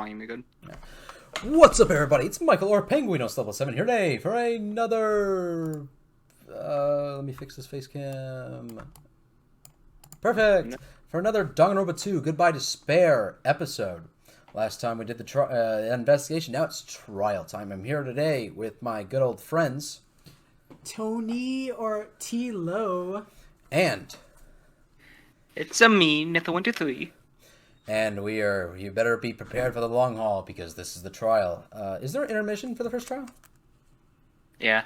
volume, you're good. Yeah. What's up, everybody? It's Michael or Penguinos level 7 here today for another... let me fix this face cam. Perfect! For another Danganronpa 2 Goodbye Despair episode. Last time we did the investigation, now it's trial time. I'm here today with my good old friends... Tony or T-Lo. And... It's a me, Nitha123. And you better be prepared for the long haul, because this is the trial. Is there an intermission for the first trial? Yeah.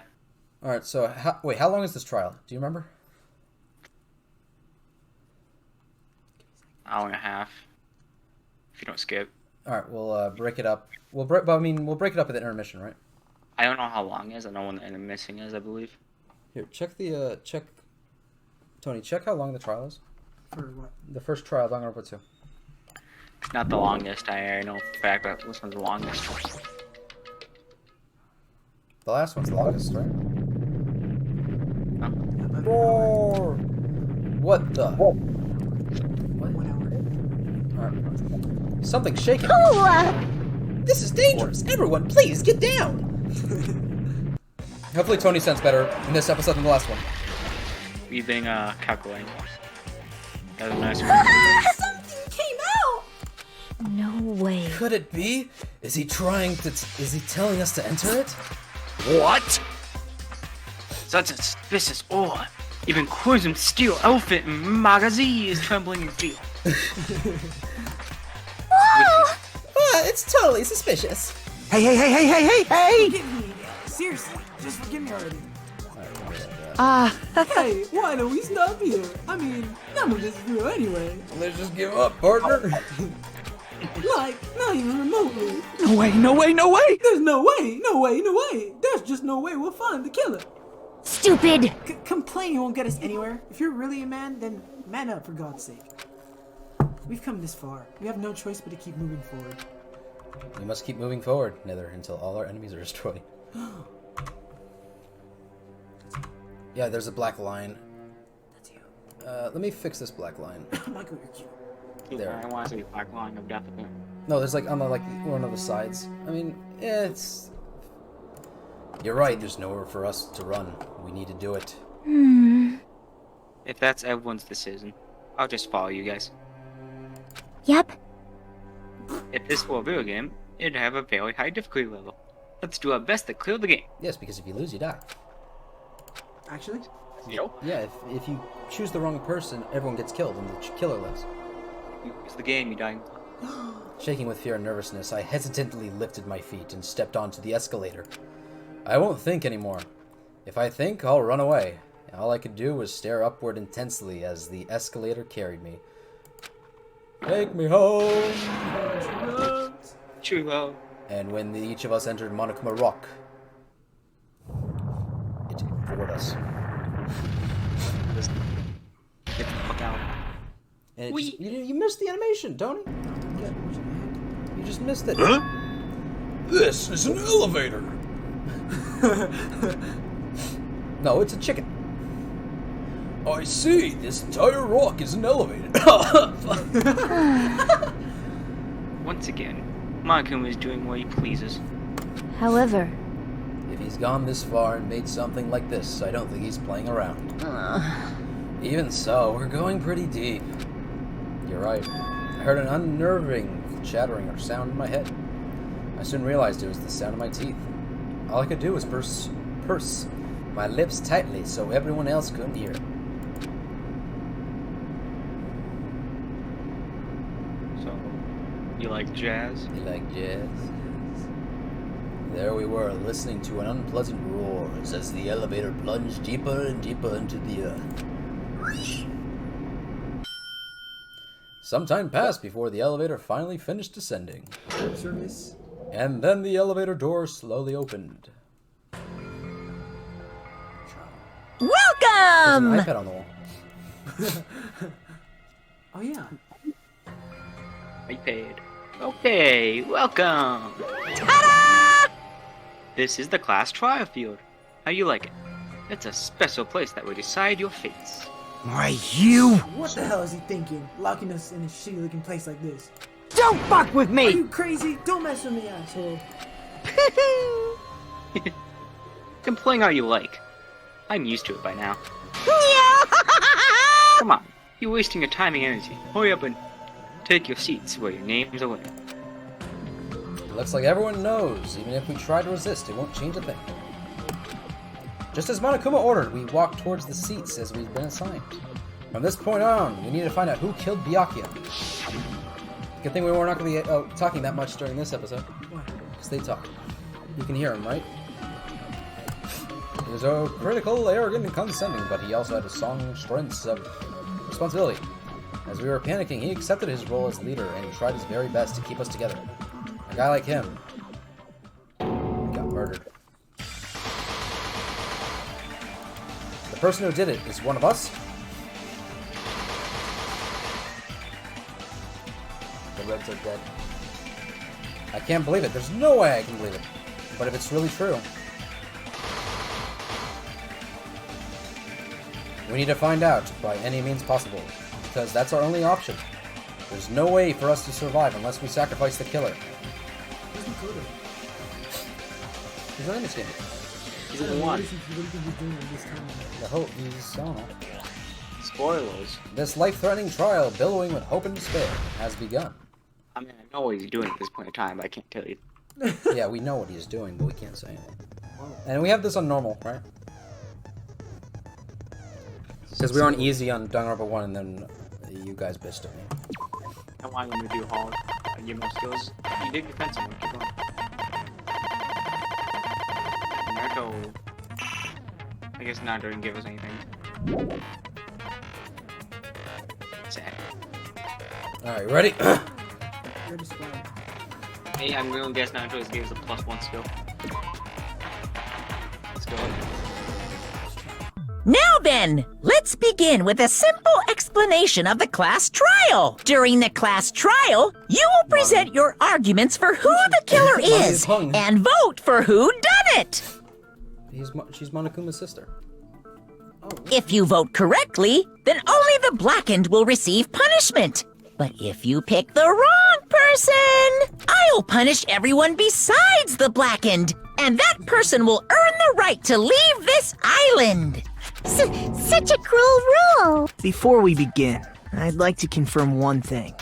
Alright, so, how long is this trial? Do you remember? Hour and a half. If you don't skip. Alright, we'll break it up. We'll break it up at the intermission, right? I don't know how long it is. I know when the intermission is, I believe. Here, Tony, check how long the trial is. For what? The first trial, Danganronpa 2. It's not the longest. I know for a fact, but this one's the longest. The last one's the longest, right? Huh? Roar! What the? What? 1 hour. Alright. Something's shaking. This is dangerous! Everyone, please get down! Hopefully Tony sounds better in this episode than the last one. We've been calculating. That was a nice one. Something came out! No way. Could it be? Is he telling us to enter it? What? Such a suspicious aura. Even Crimson Steel outfit and magazine is trembling in fear. It's totally suspicious. Hey! Forgive me. Seriously, just forgive me already. Hey, why don't we stop here? I mean, none of this is real anyway. Let's just give up, partner. Like, not even remotely. No way! There's no way. There's just no way we'll find the killer. Stupid! Complaining won't get us anywhere. If you're really a man, then man up for God's sake. We've come this far. We have no choice but to keep moving forward. We must keep moving forward, Nether, until all our enemies are destroyed. Yeah, there's a black line. That's you. Let me fix this black line. Michael, you're cute. There. I want to see black line of death. No, there's like on the one of the sides. I mean, yeah, it's. You're right. There's nowhere for us to run. We need to do it. If that's everyone's decision, I'll just follow you guys. Yep. If this were a video game, it'd have a very high difficulty level. Let's do our best to clear the game. Yes, because if you lose, you die. Actually? Yo. Yeah, if you choose the wrong person, everyone gets killed, and the killer lives. It's the game, you die. Shaking with fear and nervousness, I hesitantly lifted my feet and stepped onto the escalator. I won't think anymore. If I think, I'll run away. All I could do was stare upward intensely as the escalator carried me. Take me home! True. And when each of us entered Monokuma Rock, it floored us. Get the fuck out. And you missed the animation, Tony. You just missed it. Huh? This is an elevator. No, it's a chicken. I see. This entire rock is an elevator. Once again, Monokuma is doing what he pleases. However... If he's gone this far and made something like this, I don't think he's playing around. Even so, we're going pretty deep. You're right. I heard an unnerving chattering or sound in my head. I soon realized it was the sound of my teeth. All I could do was purse my lips tightly so everyone else couldn't hear it. So, you like jazz? You like jazz? There we were, listening to an unpleasant roar as the elevator plunged deeper and deeper into the earth. Some time passed before the elevator finally finished descending. Service. And then the elevator door slowly opened. Welcome! There's an iPad on the wall. Oh yeah. iPad. Okay, welcome! Ta-da! This is the class trial field. How you like it? It's a special place that will decide your fates. Why, you! What the hell is he thinking? Locking us in a shitty looking place like this. Don't fuck with Are me! you crazy? Don't mess with me, asshole. You can play how you like. I'm used to it by now. Come on, you're wasting your time and energy. Hurry up and take your seats where your name's away. It looks like everyone knows. Even if we try to resist, it won't change a thing. Just as Monokuma ordered, we walk towards the seats as we've been assigned. From this point on, we need to find out who killed Byakuya. Good thing we were not going to be talking that much during this episode. Why? Because they talk. You can hear him, right? He was so critical, arrogant, and condescending, but he also had a strong sense of responsibility. As we were panicking, he accepted his role as leader and tried his very best to keep us together. A guy like him got murdered. The person who did it is one of us. The Reds are dead. I can't believe it. There's no way I can believe it. But if it's really true, we need to find out by any means possible, because that's our only option. There's no way for us to survive unless we sacrifice the killer. Where's the killer? He's not in this game. He's in the one. What do you think he's doing at this time? The hope he's on. Spoilers. This life-threatening trial, billowing with hope and despair, has begun. I mean, I know what he's doing at this point in time, but I can't tell you. Yeah, we know what he's doing, but we can't say anything. And we have this on normal, right? Because we were on easy on Danganronpa 1, and then you guys bitched at me. I want him to do hard. Give him skills. You did defensive one. Keep going. Naruto. I guess Naruto didn't give us anything. Sad. Alright, ready? You're the squad. Hey, I'm going to guess Naruto just gave us a +1 skill. Let's go. Now then, let's begin with a simple explanation of the class trial. During the class trial, you will present your arguments for who the killer is and vote for who done it. She's Monokuma's sister. If you vote correctly, then only the blackened will receive punishment. But if you pick the wrong person, I'll punish everyone besides the blackened, and that person will earn the right to leave this island. Such a cruel rule. Before we begin, I'd like to confirm one thing.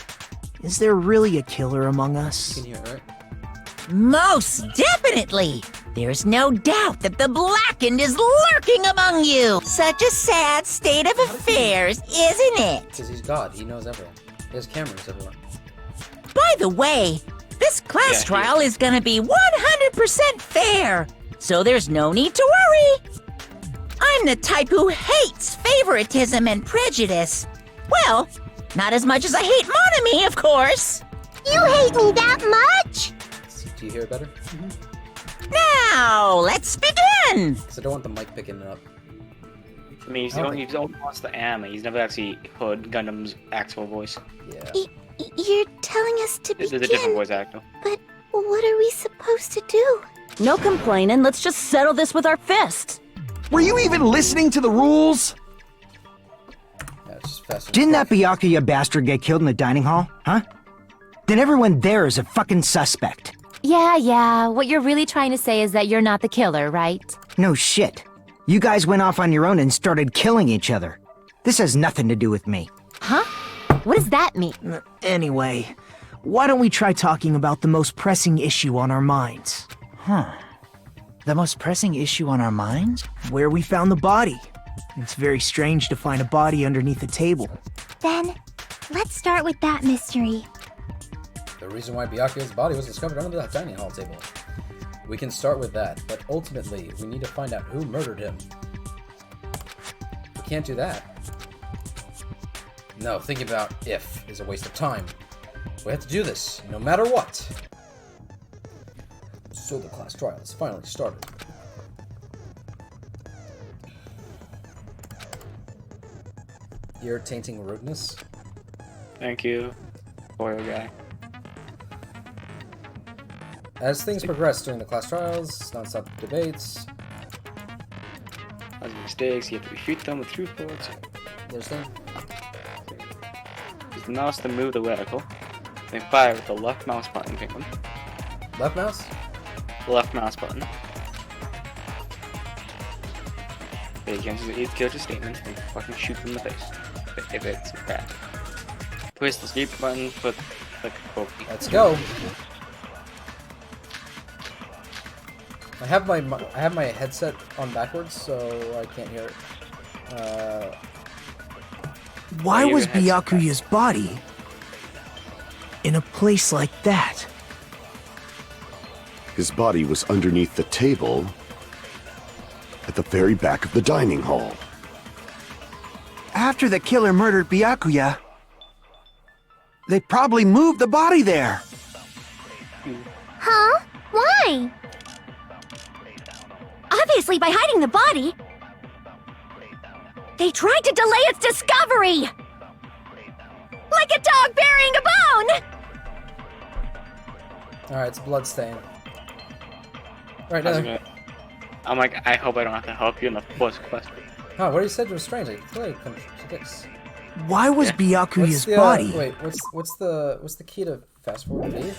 Is there really a killer among us? You can hear it, right? Most definitely. There's no doubt that the blackened is lurking among you. Such a sad state of affairs, isn't it? Because he's God, he knows everyone. He has cameras everywhere. By the way, this class trial is gonna be 100% fair, so there's no need to worry. I'm the type who hates favoritism and prejudice. Well, not as much as I hate Monami, of course. You hate me that much? Do you hear it better? Now, let's begin. Because I don't want the mic picking it up. I mean, he's only watched the anime. He's never actually heard Gundam's actual voice. Yeah. You're telling us to There's begin, a different voice actor. but what are we supposed to do? No complaining, let's just settle this with our fists. Were you even listening to the rules? Yeah, it's just faster. Didn't that Byakuya bastard get killed in the dining hall? Huh? Then everyone there is a fucking suspect. Yeah, what you're really trying to say is that you're not the killer, right? No shit. You guys went off on your own and started killing each other. This has nothing to do with me. Huh? What does that mean? Anyway, why don't we try talking about the most pressing issue on our minds? The most pressing issue on our minds? Where we found the body. It's very strange to find a body underneath a table. Then, let's start with that mystery. The reason why Byakuya's body was discovered under that dining hall table. We can start with that, but ultimately, we need to find out who murdered him. We can't do that. No, thinking about if is a waste of time. We have to do this, no matter what. So the class trial has finally started. Irritating rudeness. Thank you, oil guy. As things progress during the class trials, non-stop debates. As mistakes, you have to refute them with truth bullets. There's them. Use the mouse to move the reticle. Then fire with the left mouse button, Penguin. Left mouse? The left mouse button. They cancel the 8th character statement and fucking shoot them in the face. If it's bad. Press the escape button, put the quote. Let's go. I have my headset on backwards, so I can't hear it. Why your was headset Byakuya's body in a place like that? His body was underneath the table at the very back of the dining hall. After the killer murdered Byakuya, they probably moved the body there. Huh? Why? Obviously by hiding the body. They tried to delay its discovery! Like a dog burying a bone! Alright, it's a blood stain. Right, I'm like, I hope I don't have to help you in the first question. Huh, what you said was strange. Like, clearly contradicts. Why was Byakuya's body Wait, what's the key to fast forward? B?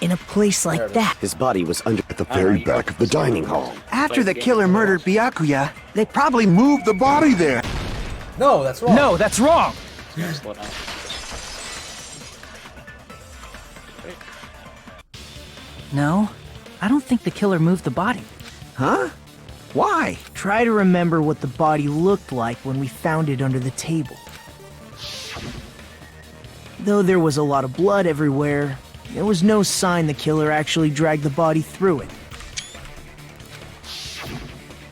in a place like that? His body was under at the very back of the dining hall. After the killer murdered Byakuya, they probably moved the body there. No, that's wrong. No, that's wrong! Slow down. No, I don't think the killer moved the body. Huh? Why? Try to remember what the body looked like when we found it under the table. Though there was a lot of blood everywhere, there was no sign the killer actually dragged the body through it.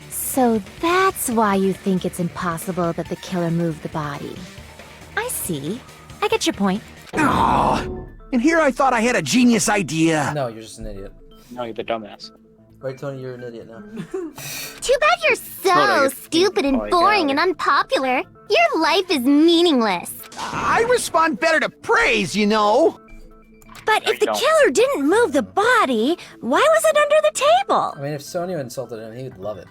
So that's why you think it's impossible that the killer moved the body. I see. I get your point. Oh, and here I thought I had a genius idea. No, you're just an idiot. No, you're the dumbass. Right, Tony, you're an idiot now. Too bad you're so stupid and boring and unpopular. Your life is meaningless. I respond better to praise, you know. But if the killer didn't move the body, why was it under the table? I mean, if Sonya insulted him, he would love it.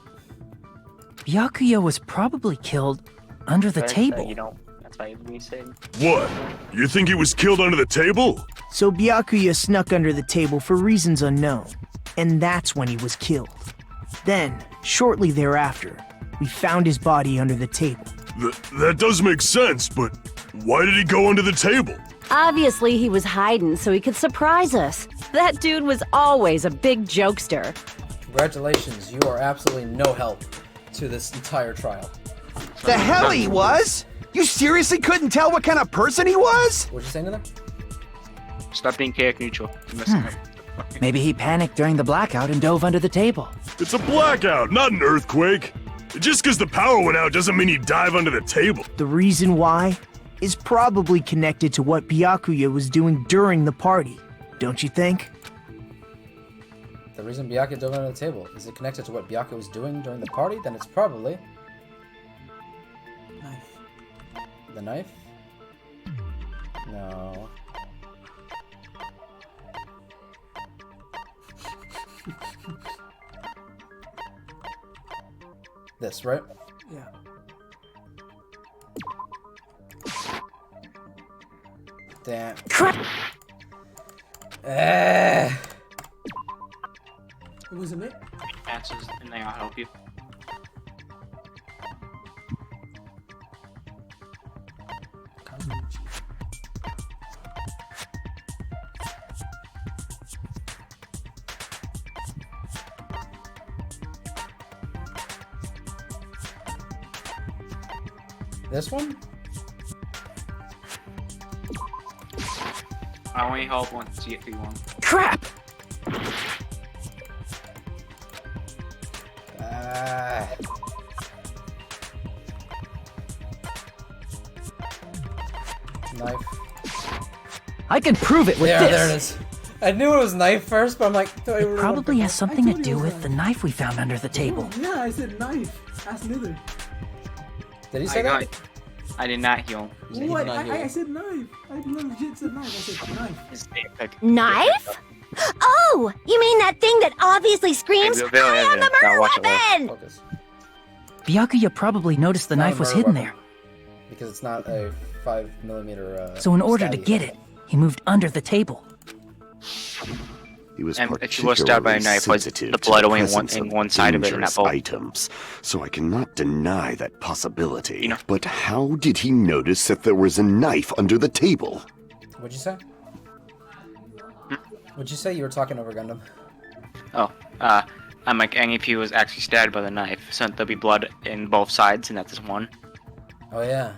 Byakuya was probably killed under the table. You know, that's why we said. What? You think he was killed under the table? So Byakuya snuck under the table for reasons unknown, and that's when he was killed. Then, shortly thereafter, we found his body under the table. That does make sense, but why did he go under the table? Obviously, he was hiding so he could surprise us. That dude was always a big jokester. Congratulations, you are absolutely no help to this entire trial. The hell he was? You seriously couldn't tell what kind of person he was? What'd you say to them? Stop being character neutral. You're messing up. Maybe he panicked during the blackout and dove under the table. It's a blackout, not an earthquake. Just because the power went out doesn't mean he'd dive under the table. The reason why is probably connected to what Byakuya was doing during the party, don't you think? The reason Byakuya dove under the table, is it connected to what Byakuya was doing during the party? Then it's probably... Knife. The knife? No. This, right? Yeah. Damn. Crap! It wasn't it? Answers, and then I'll help you. This one? I only help once you get through one. Crap! Knife. I can prove it with this. There it is. I knew it was knife first, but I'm like... do I really Probably has something to told do you it was with the knife we found under the table. Yeah, I said knife. Ask Nether. Did he say that? I did not heal. What? I said knife. I legit said knife. I said knife. His name pick. Knife? Oh, you mean that thing that obviously screams, Hey, Bill, I am the now murder watch it, weapon! Focus. Byakuya probably noticed the Not a knife was murder hidden weapon, there. Because it's not a 5mm So in order to stabby get weapon. it, He moved under the table. He was And if he was stabbed by a particularly knife, was sensitive the to blood the only in presence one side of it and not dangerous both? items, so I cannot deny that possibility. You know. But how did he notice that there was a knife under the table? What'd you say? What'd you say? You were talking over Gundam. Oh, I'm like, and if he was actually stabbed by the knife, so there'll be blood in both sides, and that's just one. Oh yeah.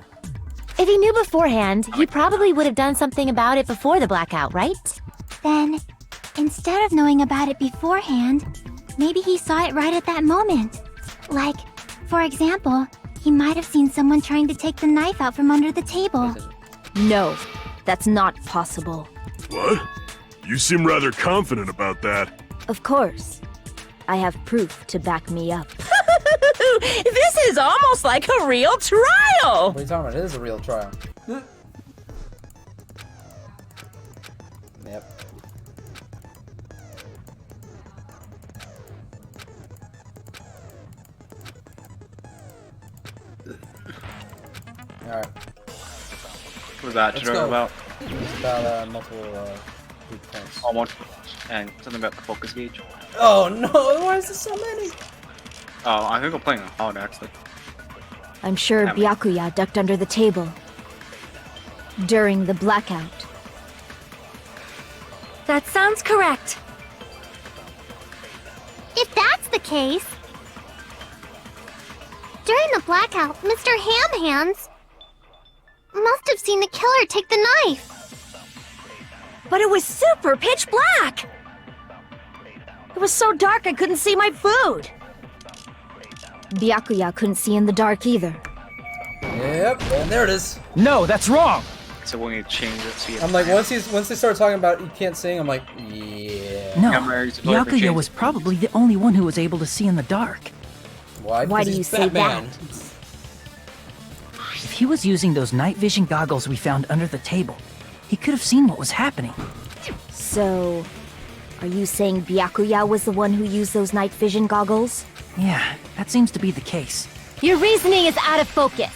If he knew beforehand, he probably would have done something about it before the blackout, right? Then, instead of knowing about it beforehand, maybe he saw it right at that moment. Like, for example, he might have seen someone trying to take the knife out from under the table. No, that's not possible. What? You seem rather confident about that. Of course. I have proof to back me up. This is almost like a real trial! What are you talking about? It is a real trial. Yep. Alright. What was that Let's tutorial go. about? It's about multiple weak points. Oh, multiple, and something about the focus gauge. Oh no, why is there so many? Oh, I think I'm playing on hard, actually. I'm sure Byakuya ducked under the table during the blackout. That sounds correct. If that's the case... During the blackout, Mr. Ham Hands must have seen the killer take the knife. But it was super pitch black! It was so dark I couldn't see my food! Byakuya couldn't see in the dark either. Yep, and there it is. No, that's wrong! So we need to change it so you I'm like, once they start talking about you can't sing, I'm like, yeah. No, Cameras, whatever, Byakuya change was it. probably the only one who was able to see in the dark. Why? Why Because do you he's say Batman. that? If he was using those night vision goggles we found under the table, he could have seen what was happening. So, are you saying Byakuya was the one who used those night vision goggles? Yeah, that seems to be the case. Your reasoning is out of focus.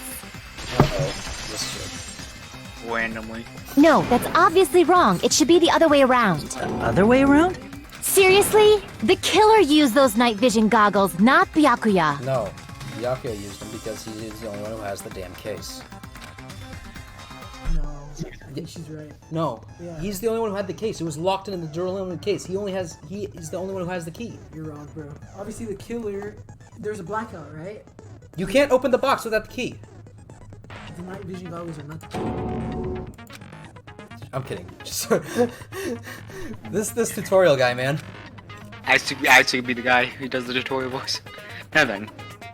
Uh-oh. This shit. Randomly. No, that's obviously wrong. It should be the other way around. Other way around? Seriously? The killer used those night vision goggles, not Byakuya. No, Byakuya used them because he is the only one who has the damn case. No, I think she's right. No, Yeah. he's the only one who had the case. It was locked in the Duraluminium case. He is the only one who has the key. You're wrong, bro. Obviously, the killer. There's a blackout, right? You can't open the box without the key. The night vision goggles are not the key. I'm kidding. Just this tutorial guy, man. I actually be the guy who does the tutorial voice. Now then,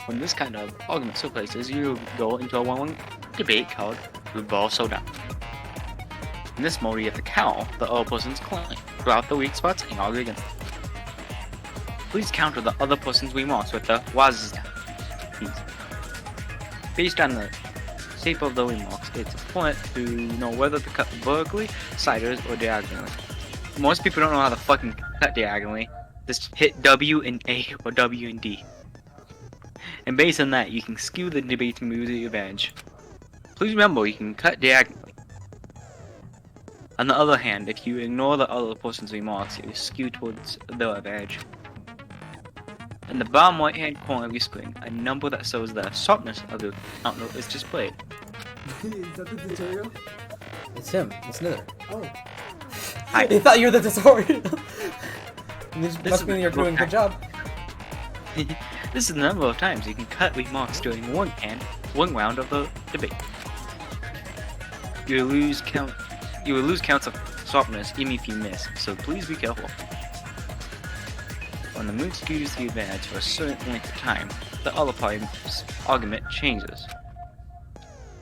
when this kind of argument took places, you go into a one-on-one debate called Football Showdown. In this mode, you have to count the other person's claim throughout the weak spots and argue against them. Please counter the other person's remarks with the was. Based on the shape of the remarks, it's important to know whether to cut vertically, sideways, or diagonally. Most people don't know how to fucking cut diagonally. Just hit W and A or W and D. And based on that, you can skew the debate to move to your advantage. Please remember, you can cut diagonally. On the other hand, if you ignore the other person's remarks, you skew towards their advantage. In the bottom right hand corner of your screen, a number that shows the sharpness of the counter is displayed. Is that the tutorial? It's him. It's Nether. Oh. He thought you were the tutorial. This This must is mean you're doing a good job. This is the number of times you can cut remarks during one round of the debate. You will lose counts of sharpness even if you miss, so please be careful. When the mood skews the advantage for a certain length of time, the other party's argument changes.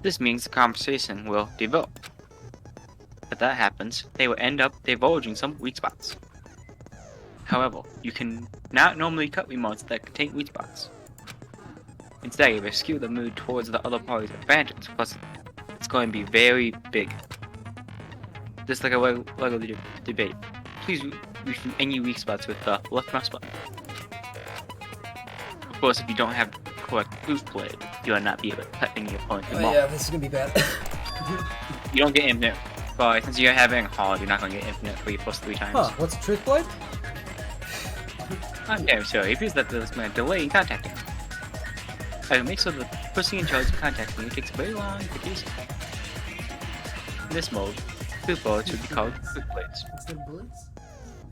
This means the conversation will develop. If that happens, they will end up divulging some weak spots. However, you can not normally cut remarks that contain weak spots. Instead, you will skew the mood towards the other party's advantage, plus it's going to be very big. Just like a regular debate. Please refute any weak spots with the left mouse button. Of course, if you don't have correct clues played, you will not be able to cut any opponent Oh, remark. yeah, this is gonna be bad. You don't get him there. But since you're having hard, you're not gonna get infinite for you plus 3 times. Huh, what's a truth blade? I'm damn sure. It feels that there's been a delay in contacting you. I will make sure the person in charge of contacting you takes very long to do so. In this mode, truth bullets should be called truth blades. Instead of bullets?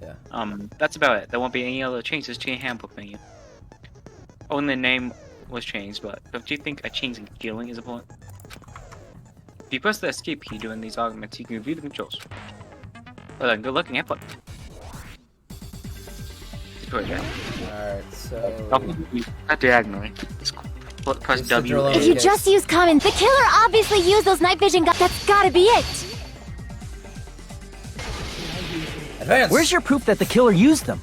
Yeah. That's about it. There won't be any other changes to your handbook menu. Only the name was changed, but don't you think a change in feeling is important? If you press the escape key during these arguments, you can review the controls. Well then, good luck and have fun. Alright, so... Not diagonally. Press It's the W. drill If you just use common, the killer obviously used those night vision guns. That's gotta be it. Advance! Where's your proof that the killer used them?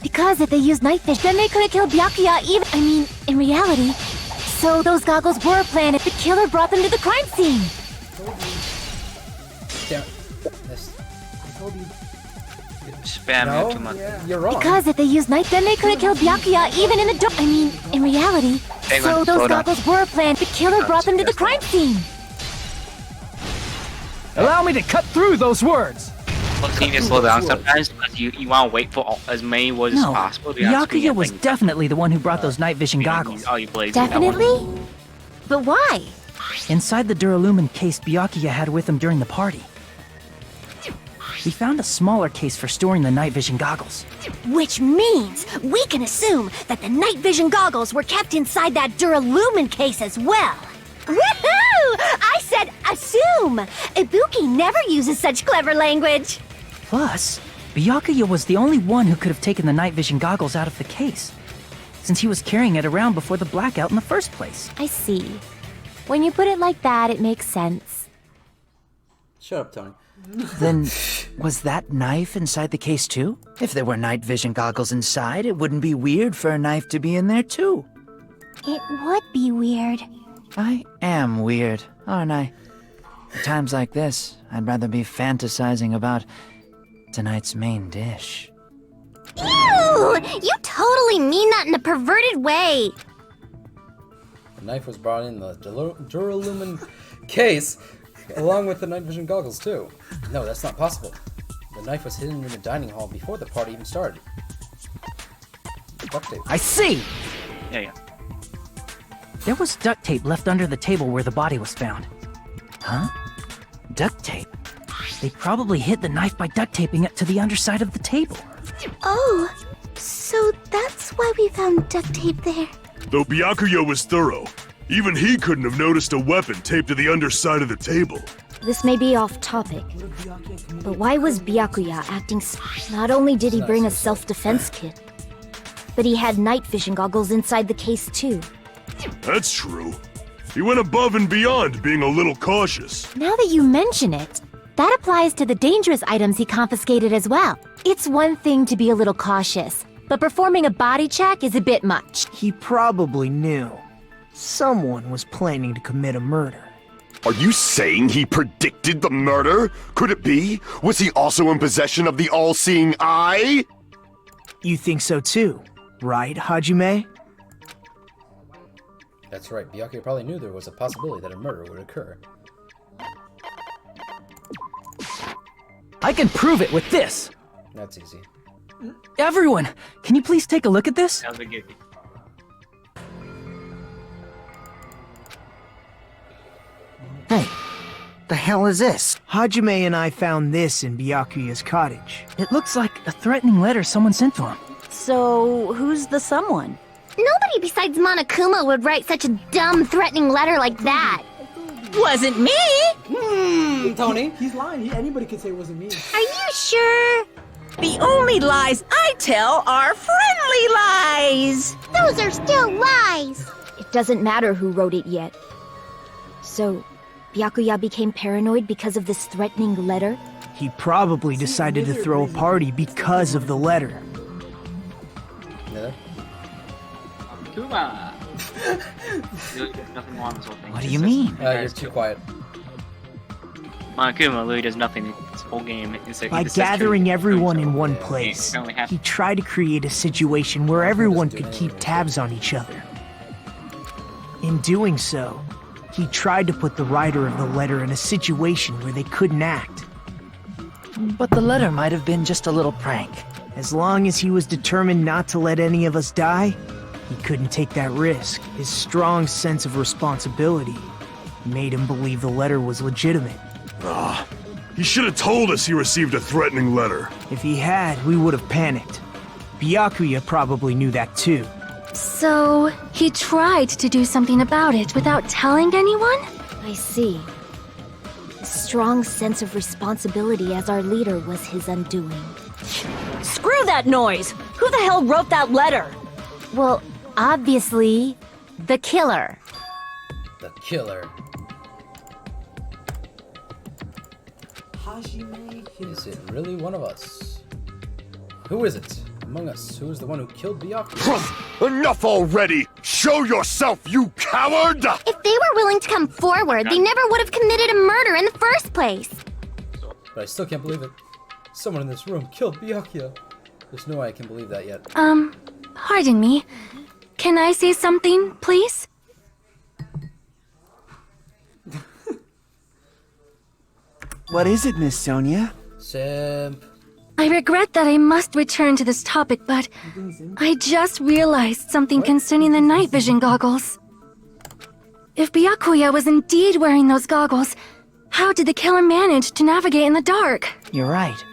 Because if they used night vision, then they could have killed Byakuya even. I mean, in reality. So those goggles were planned if the killer brought them to the crime scene. Damn it. This... I told you. Spam No, it too much. you're wrong. Because if they used night, then they could have killed Byakuya even in the dark. I mean, in reality. Hang So on, those slow down. goggles were planned. The killer brought them to the crime scene. Allow me to cut through those words! Look, you need to slow down sometimes because you want to wait for as many words as No, possible. You have to Byakuya was definitely the one who brought those night vision goggles. All you blazing that one. Definitely? But why? Inside the Duralumin case Byakuya had with him during the party. We found a smaller case for storing the night vision goggles. Which means we can assume that the night vision goggles were kept inside that Duralumin case as well. Woohoo! I said assume! Ibuki never uses such clever language. Plus, Byakuya was the only one who could have taken the night vision goggles out of the case, since he was carrying it around before the blackout in the first place. I see. When you put it like that, it makes sense. Shut up, Tony. Then, was that knife inside the case too? If there were night vision goggles inside, it wouldn't be weird for a knife to be in there too. It would be weird. I am weird, aren't I? At times like this, I'd rather be fantasizing about tonight's main dish. Ew! You totally mean that in a perverted way. The knife was brought in the Duralumin case, along with the night vision goggles too. No, that's not possible. The knife was hidden in the dining hall before the party even started. Duct tape. I see! Yeah. There was duct tape left under the table where the body was found. Huh? Duct tape? They probably hid the knife by duct taping it to the underside of the table. Oh, so that's why we found duct tape there. Though Byakuya was thorough, even he couldn't have noticed a weapon taped to the underside of the table. This may be off topic, but why was Byakuya acting Not only did he bring a self-defense kit, but he had night vision goggles inside the case too. That's true. He went above and beyond being a little cautious. Now that you mention it, that applies to the dangerous items he confiscated as well. It's one thing to be a little cautious, but performing a body check is a bit much. He probably knew. Someone was planning to commit a murder. Are you saying he predicted the murder? Could it be? Was he also in possession of the all-seeing eye? You think so too, right, Hajime? That's right, Byakuya probably knew there was a possibility that a murder would occur. I can prove it with this! That's easy. Everyone, can you please take a look at this? That was a good. Hey, the hell is this? Hajime and I found this in Byakuya's cottage. It looks like a threatening letter someone sent to him. So, who's the someone? Nobody besides Monokuma would write such a dumb, threatening letter like that. Wasn't me! Tony? He's lying. Anybody could say it wasn't me. Are you sure? The only lies I tell are friendly lies! Those are still lies. It doesn't matter who wrote it yet. So, Byakuya became paranoid because of this threatening letter? He probably decided to throw a party because of the letter. Yeah. Kuma! Nothing wrong with this whole thing. What do you mean? You're too quiet. Monokuma literally does nothing this whole game. By gathering everyone in one place, he tried to create a situation where everyone could keep tabs on each other. In doing so, He tried to put the writer of the letter in a situation where they couldn't act. But the letter might have been just a little prank. As long as he was determined not to let any of us die, he couldn't take that risk. His strong sense of responsibility made him believe the letter was legitimate. He should have told us he received a threatening letter. If he had, we would have panicked. Byakuya probably knew that too. So, he tried to do something about it without telling anyone? I see. A strong sense of responsibility as our leader was his undoing. Screw that noise! Who the hell wrote that letter? Well, obviously, the killer. The killer. Hajime Is it really one of us? Who is it? Among us, who is the one who killed Byakuya? Enough already! Show yourself, you coward! If they were willing to come forward, they never would have committed a murder in the first place. But I still can't believe it. Someone in this room killed Byakuya. There's no way I can believe that yet. Pardon me. Can I say something, please? What is it, Miss Sonia? Simp. I regret that I must return to this topic, but I just realized something concerning the night vision goggles. If Byakuya was indeed wearing those goggles, how did the killer manage to navigate in the dark? You're right.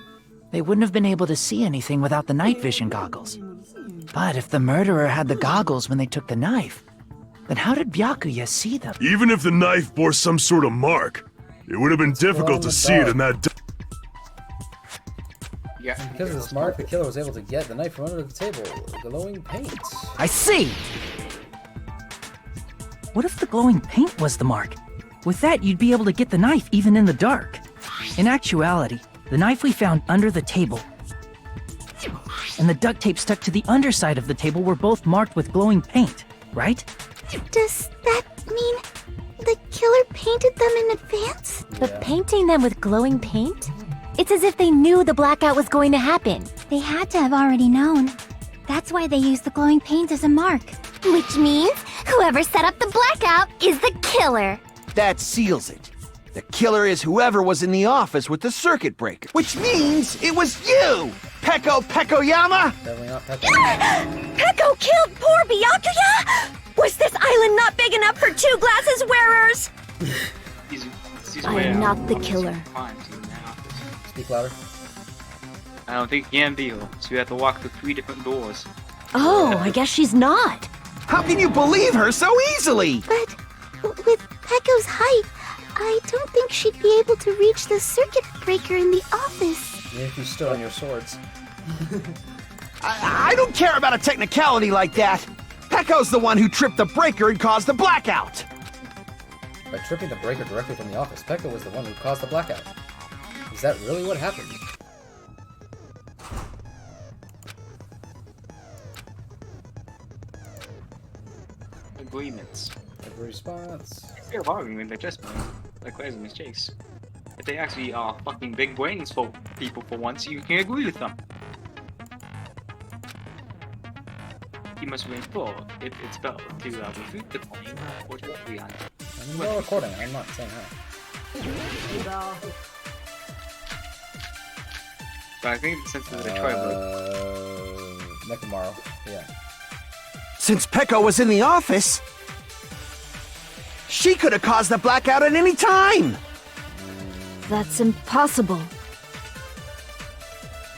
They wouldn't have been able to see anything without the night vision goggles. But if the murderer had the goggles when they took the knife, then how did Byakuya see them? Even if the knife bore some sort of mark, it would have been difficult to see it in that. Yeah. Because of this mark, the killer was able to get the knife from under the table. Glowing paint. I see! What if the glowing paint was the mark? With that, you'd be able to get the knife even in the dark. In actuality, the knife we found under the table and the duct tape stuck to the underside of the table were both marked with glowing paint, right? Does that mean the killer painted them in advance? But painting them with glowing paint? It's as if they knew the blackout was going to happen. They had to have already known. That's why they used the glowing paint as a mark. Which means whoever set up the blackout is the killer. That seals it. The killer is whoever was in the office with the circuit breaker. Which means it was you! Peko Pekoyama! Definitely not Peko. Peko killed poor Byakuya? Was this island not big enough for two glasses wearers? I am not the killer. Speak louder. I don't think you can be, so you have to walk through 3 different doors. Oh, I guess she's not. How can you believe her so easily? But with Peko's height, I don't think she'd be able to reach the circuit breaker in the office. Even if you stood on your swords. I don't care about a technicality like that. Peko's the one who tripped the breaker and caused the blackout. By tripping the breaker directly from the office, Peko was the one who caused the blackout. Is that really what happened? Agreements. Every response. Fear of argument, they're just like Miss Chase. If they actually are fucking big brains for people for once, you can agree with them. You must remain full if it's spelled to refute the claim or to agree on it. I'm not recording, I'm not saying that. But I think it's sensitive to the tribal. Nekomaru, yeah. Since Peko was in the office, she could have caused the blackout at any time. That's impossible.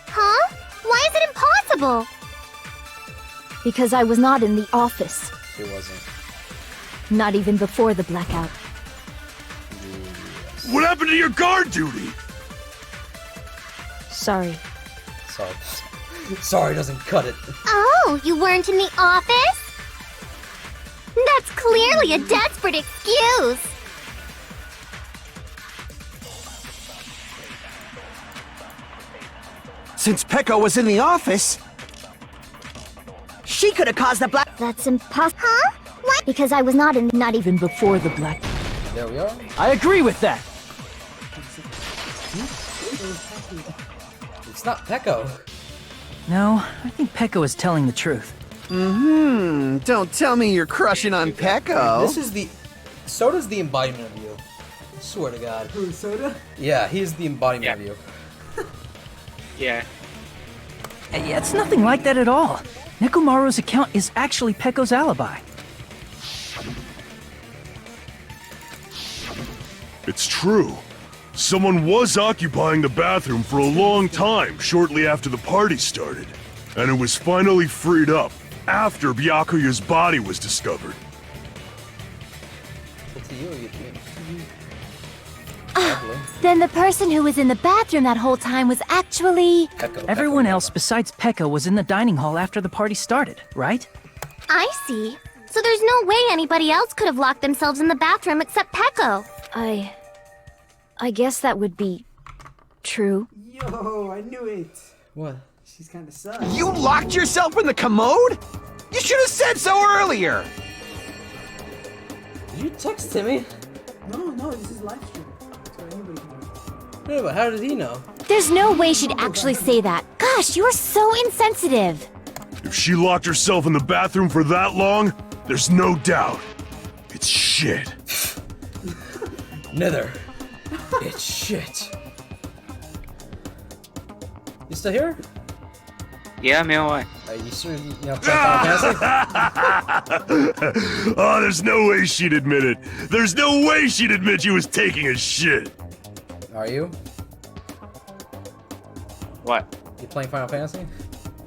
Huh? Why is it impossible? Because I was not in the office. She wasn't. Not even before the blackout. What happened to your guard duty? Sorry. Sorry. Sorry doesn't cut it. Oh, you weren't in the office? That's clearly a desperate excuse. Since Peko was in the office, she could have caused the black. That's impossible. Huh? What? Because I was not in. Not even before the blackout. There we are. I agree with that. It's not Peko. No, I think Peko is telling the truth. Don't tell me you're crushing on Peko. This is the... Soda's the embodiment of you. I swear to God. Who, Soda? Yeah, he's the embodiment of you. Yeah. It's nothing like that at all. Nekomaru's account is actually Pecco's alibi. It's true. Someone was occupying the bathroom for a long time shortly after the party started. And it was finally freed up after Byakuya's body was discovered. Then the person who was in the bathroom that whole time was actually... Everyone else besides Pecco was in the dining hall after the party started, right? I see. So there's no way anybody else could have locked themselves in the bathroom except Pecco. I guess that would be true. Yo, I knew it. What? She's kind of sus. You locked yourself in the commode? You should have said so earlier! Did you text Timmy? No, this is live stream. So anybody can do it. Yeah, but how did he know? There's no way she'd actually say that. Gosh, you're so insensitive. If she locked herself in the bathroom for that long, there's no doubt. It's shit. Nether. It's shit. You still here? Yeah, man, why? Are you sure you know Final Fantasy? Oh, there's no way she'd admit it. There's no way she'd admit she was taking a shit. Are you? What? You playing Final Fantasy?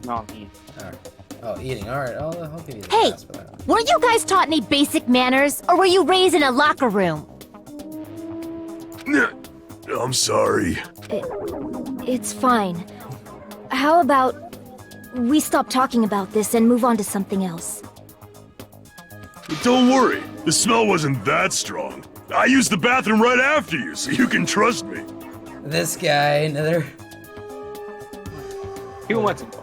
No, me. Alright. Oh, eating. Alright, I'll give you the Hey, pass for that. weren't you guys taught any basic manners, or were you raised in a locker room? I'm sorry. It's fine. How about we stop talking about this and move on to something else? Don't worry, the smell wasn't that strong. I used the bathroom right after you, so you can trust me. This guy, Nether. Who wants it?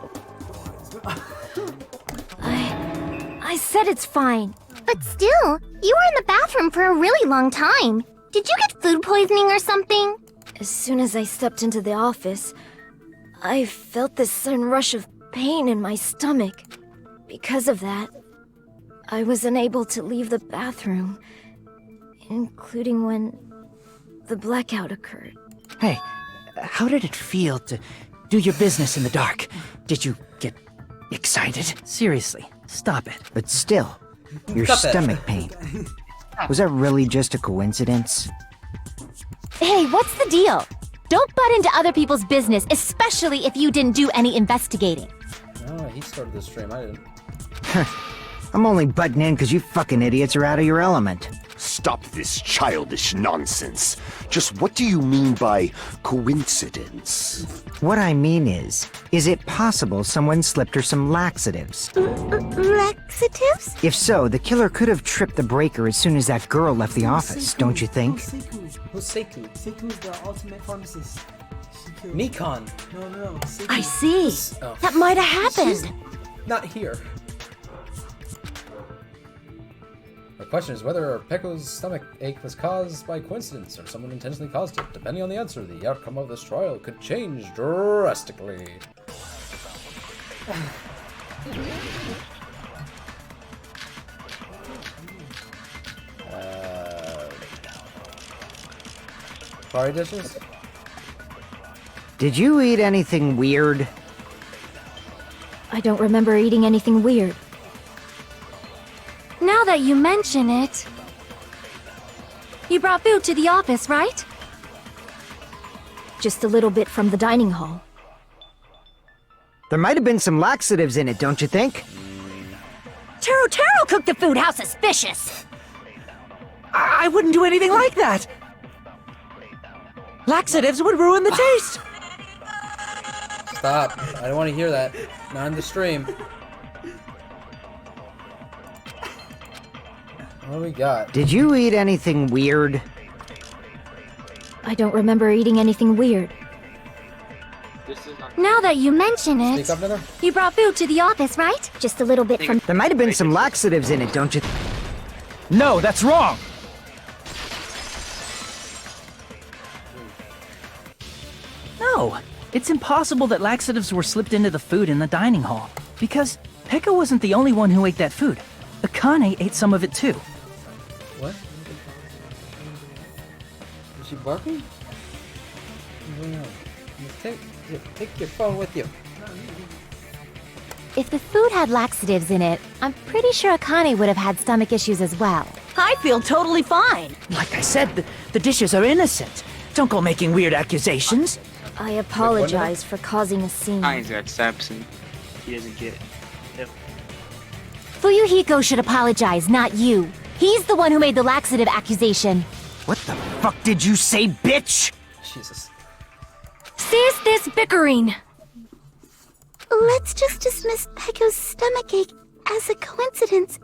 I said it's fine. But still, you were in the bathroom for a really long time. Did you get food poisoning or something? As soon as I stepped into the office, I felt this sudden rush of pain in my stomach. Because of that, I was unable to leave the bathroom, including when the blackout occurred. Hey, how did it feel to do your business in the dark? Did you get excited? Seriously, stop it. But still, your Stop it. stomach pain. Was that really just a coincidence? Hey, what's the deal? Don't butt into other people's business, especially if you didn't do any investigating. Oh, he started the stream, I didn't. I'm only butting in because you fucking idiots are out of your element. Stop this childish nonsense. Just what do you mean by coincidence? What I mean is it possible someone slipped her some laxatives? Laxatives? If so, the killer could have tripped the breaker as soon as that girl left the office, don't you think? Who's Seiku? Seiku's the ultimate pharmacist. She killed... Nikon. No. Seiku. I see. Oh. That might have happened. She's not here. The question is whether Pecco's stomach ache was caused by coincidence or someone intentionally caused it. Depending on the answer, the outcome of this trial could change drastically. Party dishes? Did you eat anything weird? I don't remember eating anything weird. Now that you mention it... You brought food to the office, right? Just a little bit from the dining hall. There might have been some laxatives in it, don't you think? Taro cooked the food. How suspicious! I wouldn't do anything like that! Laxatives would ruin the taste! Stop. I don't want to hear that. Not in the stream. What do we got? Did you eat anything weird? I don't remember eating anything weird. Now that you mention Speak it... up, Nether? You brought food to the office, right? Just a little bit from... There might have been some laxatives in it, don't you? No, that's wrong! No, it's impossible that laxatives were slipped into the food in the dining hall. Because Pecco wasn't the only one who ate that food. Akane ate some of it too. What? Is she barking? Take your phone with you. If the food had laxatives in it, I'm pretty sure Akane would have had stomach issues as well. I feel totally fine. Like I said, the dishes are innocent. Don't go making weird accusations. I apologize for causing a scene. Kane's absent. He doesn't get it. Fuyuhiko should apologize, not you. He's the one who made the laxative accusation. What the fuck did you say, bitch? Jesus. Cease this bickering. Let's just dismiss Pecco's stomachache as a coincidence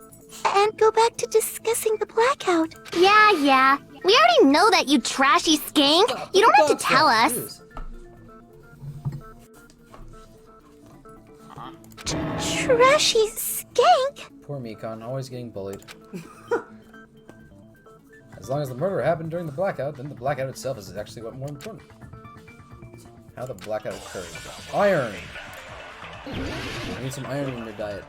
and go back to discussing the blackout. Yeah. We already know that, you trashy skank. You don't have to tell us. Trashy skank? Poor Mikon, always getting bullied. As long as the murder happened during the blackout, then the blackout itself is actually what more important. How the blackout occurred. Iron! I need some iron in your diet.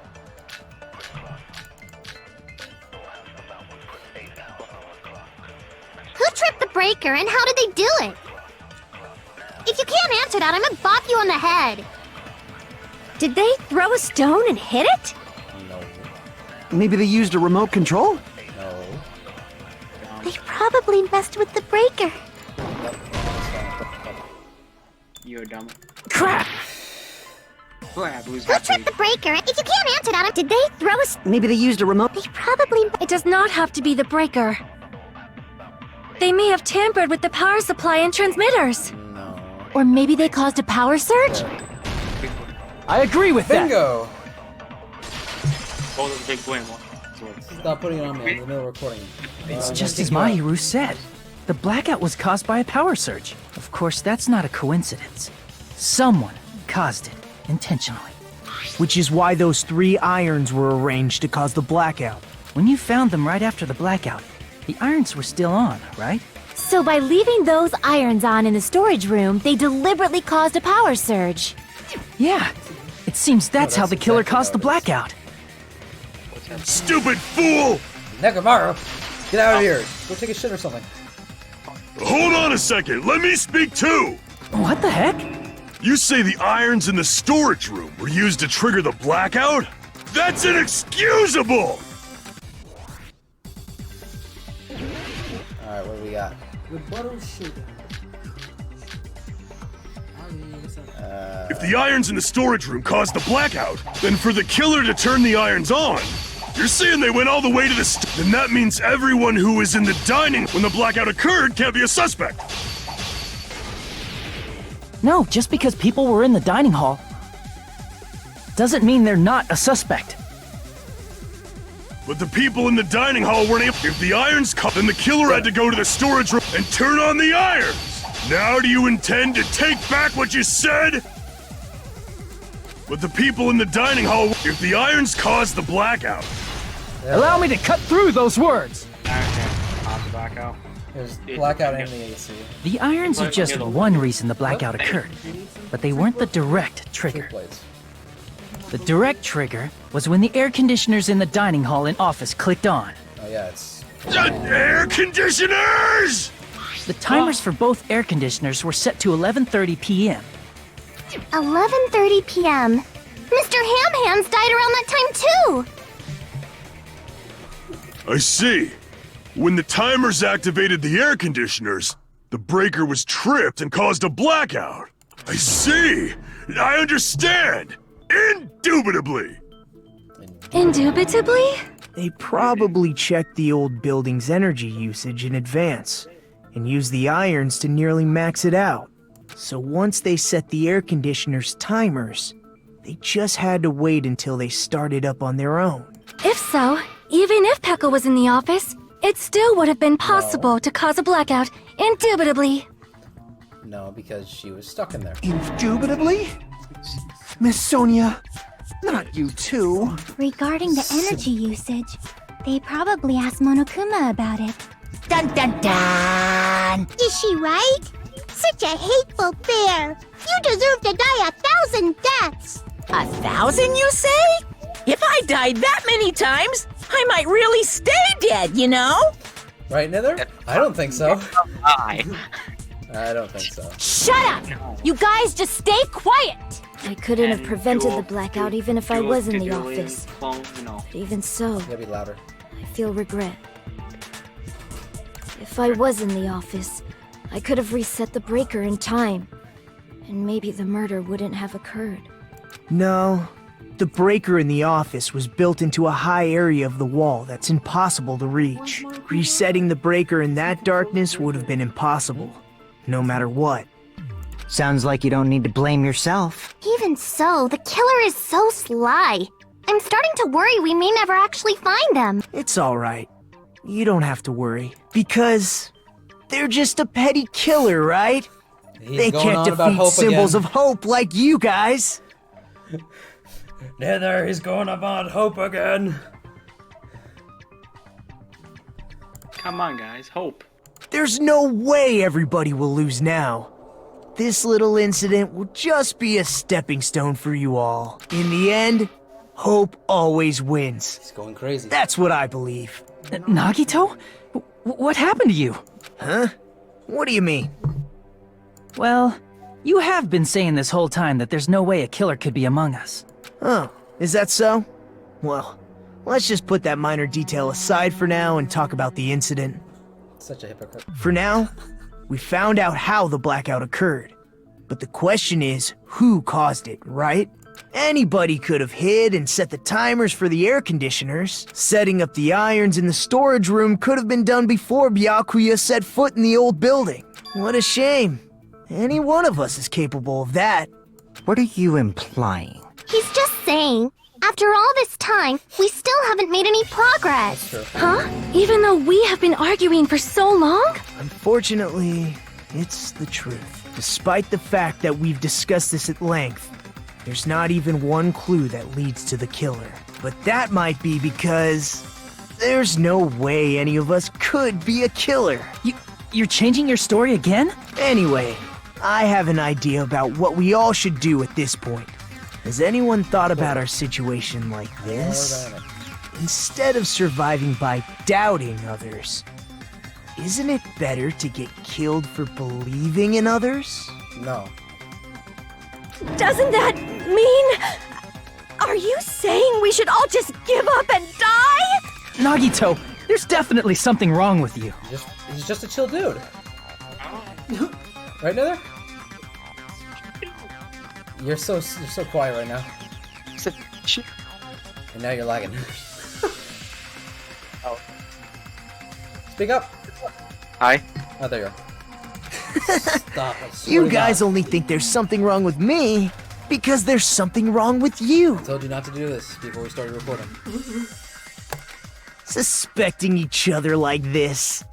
Who tripped the breaker and how did they do it? If you can't answer that, I'm gonna bop you on the head. Did they throw a stone and hit it? No. Maybe they used a remote control? No. They probably messed with the breaker. You're dumb. Crap! Who tripped the breaker? If you can't answer that, did they throw a... Maybe they used a remote... They probably... It does not have to be the breaker. They may have tampered with the power supply and transmitters. No. Or maybe they caused a power surge? I agree with that. Bingo! Big Stop putting it on me. I'm in the middle of recording. It's just as Mahiru said. The blackout was caused by a power surge. Of course, that's not a coincidence. Someone caused it intentionally. Which is why those 3 irons were arranged to cause the blackout. When you found them right after the blackout, the irons were still on, right? So by leaving those irons on in the storage room, they deliberately caused a power surge. Yeah. It seems that's how the killer exactly caused the how it is. blackout. Stupid fool! Nekomaru! Get out of here! Go take a shit or something. Hold on a second, let me speak too! What the heck? You say the irons in the storage room were used to trigger the blackout? That's inexcusable! Alright, what do we got? Rebuttal shooting. If the irons in the storage room caused the blackout, then for the killer to turn the irons on, you're saying they went all the way to the then that means everyone who was in the dining when the blackout occurred can't be a suspect. No, just because people were in the dining hall doesn't mean they're not a suspect. But the people in the dining hall weren't able. If the irons cut, then the killer had to go to the storage room and turn on the irons. Now do you intend to take back what you said? But the people in the dining hall, if the irons caused the blackout. Allow me to cut through those words. Blackout. There's blackout and the AC. The irons are just one reason the blackout occurred, but they weren't the direct trigger. Plates. The direct trigger was when the air conditioners in the dining hall and office clicked on. Oh yeah, it's... Air conditioners! The timers for both air conditioners were set to 11:30 p.m. 11:30 p.m. Mr. Ham-Hands died around that time, too! I see. When the timers activated the air conditioners, the breaker was tripped and caused a blackout. I see. I understand. Indubitably. Indubitably? They probably checked the old building's energy usage in advance and used the irons to nearly max it out. So once they set the air conditioner's timers, they just had to wait until they started up on their own. If so, even if Pekka was in the office, it still would have been possible to cause a blackout, indubitably. No, because she was stuck in there. Indubitably? Miss Sonia, not you too. Regarding the energy usage, they probably asked Monokuma about it. Dun dun dun! Is she right? Such a hateful bear! You deserve to die 1,000 deaths! 1,000, you say? If I died that many times, I might really stay dead, you know? Right, Nether? I don't think so. I. I don't think so. Shut up! You guys just stay quiet! I couldn't have prevented the blackout even if I was in the office. But even so, You gotta be louder. I feel regret. If I was in the office, I could have reset the breaker in time. And maybe the murder wouldn't have occurred. No. The breaker in the office was built into a high area of the wall that's impossible to reach. Resetting the breaker in that darkness would have been impossible, no matter what. Sounds like you don't need to blame yourself. Even so, the killer is so sly. I'm starting to worry we may never actually find them. It's alright. You don't have to worry. Because they're just a petty killer, right? They can't defeat symbols of hope like you guys. Nether, he's going about hope again. Come on, guys, hope. There's no way everybody will lose now. This little incident will just be a stepping stone for you all. In the end, hope always wins. He's going crazy. That's what I believe. Nagito? What happened to you? Huh? What do you mean? Well, you have been saying this whole time that there's no way a killer could be among us. Oh, is that so? Well, let's just put that minor detail aside for now and talk about the incident. Such a hypocrite. For now, we found out how the blackout occurred. But the question is, who caused it, right? Anybody could have hid and set the timers for the air conditioners. Setting up the irons in the storage room could have been done before Byakuya set foot in the old building. What a shame. Any one of us is capable of that. What are you implying? He's just saying, after all this time, we still haven't made any progress. Huh? Even though we have been arguing for so long? Unfortunately, it's the truth. Despite the fact that we've discussed this at length, there's not even one clue that leads to the killer. But that might be because there's no way any of us could be a killer. You're changing your story again? Anyway, I have an idea about what we all should do at this point. Has anyone thought about our situation like this? Instead of surviving by doubting others, isn't it better to get killed for believing in others? No. Doesn't that mean... Are you saying we should all just give up and die? Nagito, there's definitely something wrong with you. He's just a chill dude. Right, Nether? You're so quiet right now. And now you're lagging. Oh. Speak up. Hi. Oh, there you are. Stop. I swear You to guys God. only think there's something wrong with me because there's something wrong with you. I told you not to do this before we started recording. Suspecting each other like this.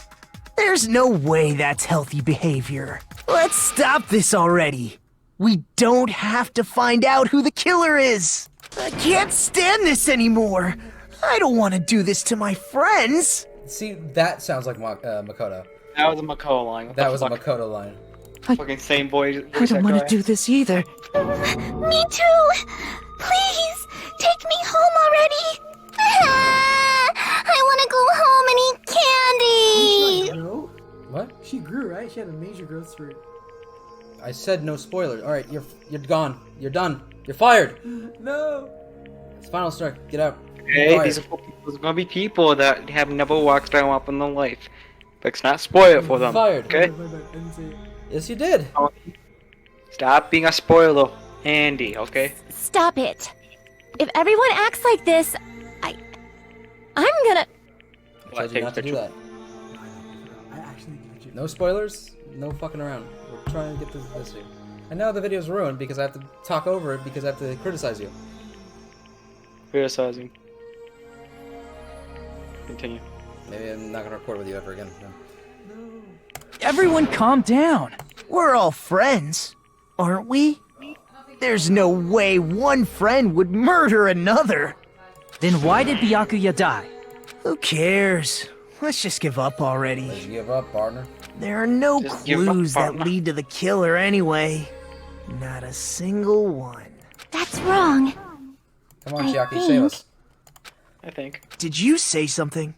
There's no way that's healthy behavior. Let's stop this already. We don't have to find out who the killer is. I can't stand this anymore. I don't want to do this to my friends. See, that sounds like Makoto. That was a Makoto line. That was a Makoto line. Fucking same boy. I don't want to do this either. Me too! Please, take me home already! I want to go home and eat candy! Grow? What? She grew, right? She had a major growth spurt. I said no spoilers. All right, you're gone. You're done. You're fired. No! It's final strike. Get out. Hey, these are there's gonna be people that have never walked down up in their life. Let's not spoil it for them. Fired. Okay? Yes, you did. Stop being a spoiler, Andy. Okay? Stop it. If everyone acts like this, I'm gonna... I told you not to do that. I actually legit. No spoilers. No fucking around. We're trying to get this here. And now the video's ruined because I have to talk over it because I have to criticize you. Criticizing. Continue. Maybe I'm not gonna record with you ever again. No. Everyone calm down. We're all friends, aren't we? There's no way one friend would murder another. Then why did Byakuya die? Who cares? Let's just give up already. Let's give up, partner. There are no Just give up, clues that partner. lead to the killer anyway. Not a single one. That's wrong. Come on, I Chiaki, think- save us. I think. Did you say something?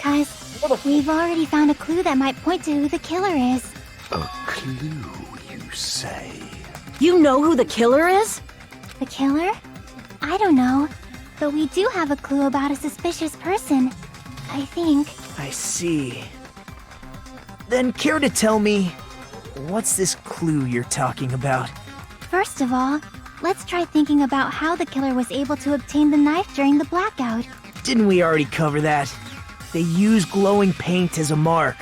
because we've already found a clue that might point to who the killer is. A clue, you say? You know who the killer is? The killer? I don't know, but we do have a clue about a suspicious person, I think. I see. Then care to tell me, what's this clue you're talking about? First of all, let's try thinking about how the killer was able to obtain the knife during the blackout. Didn't we already cover that? They use glowing paint as a mark.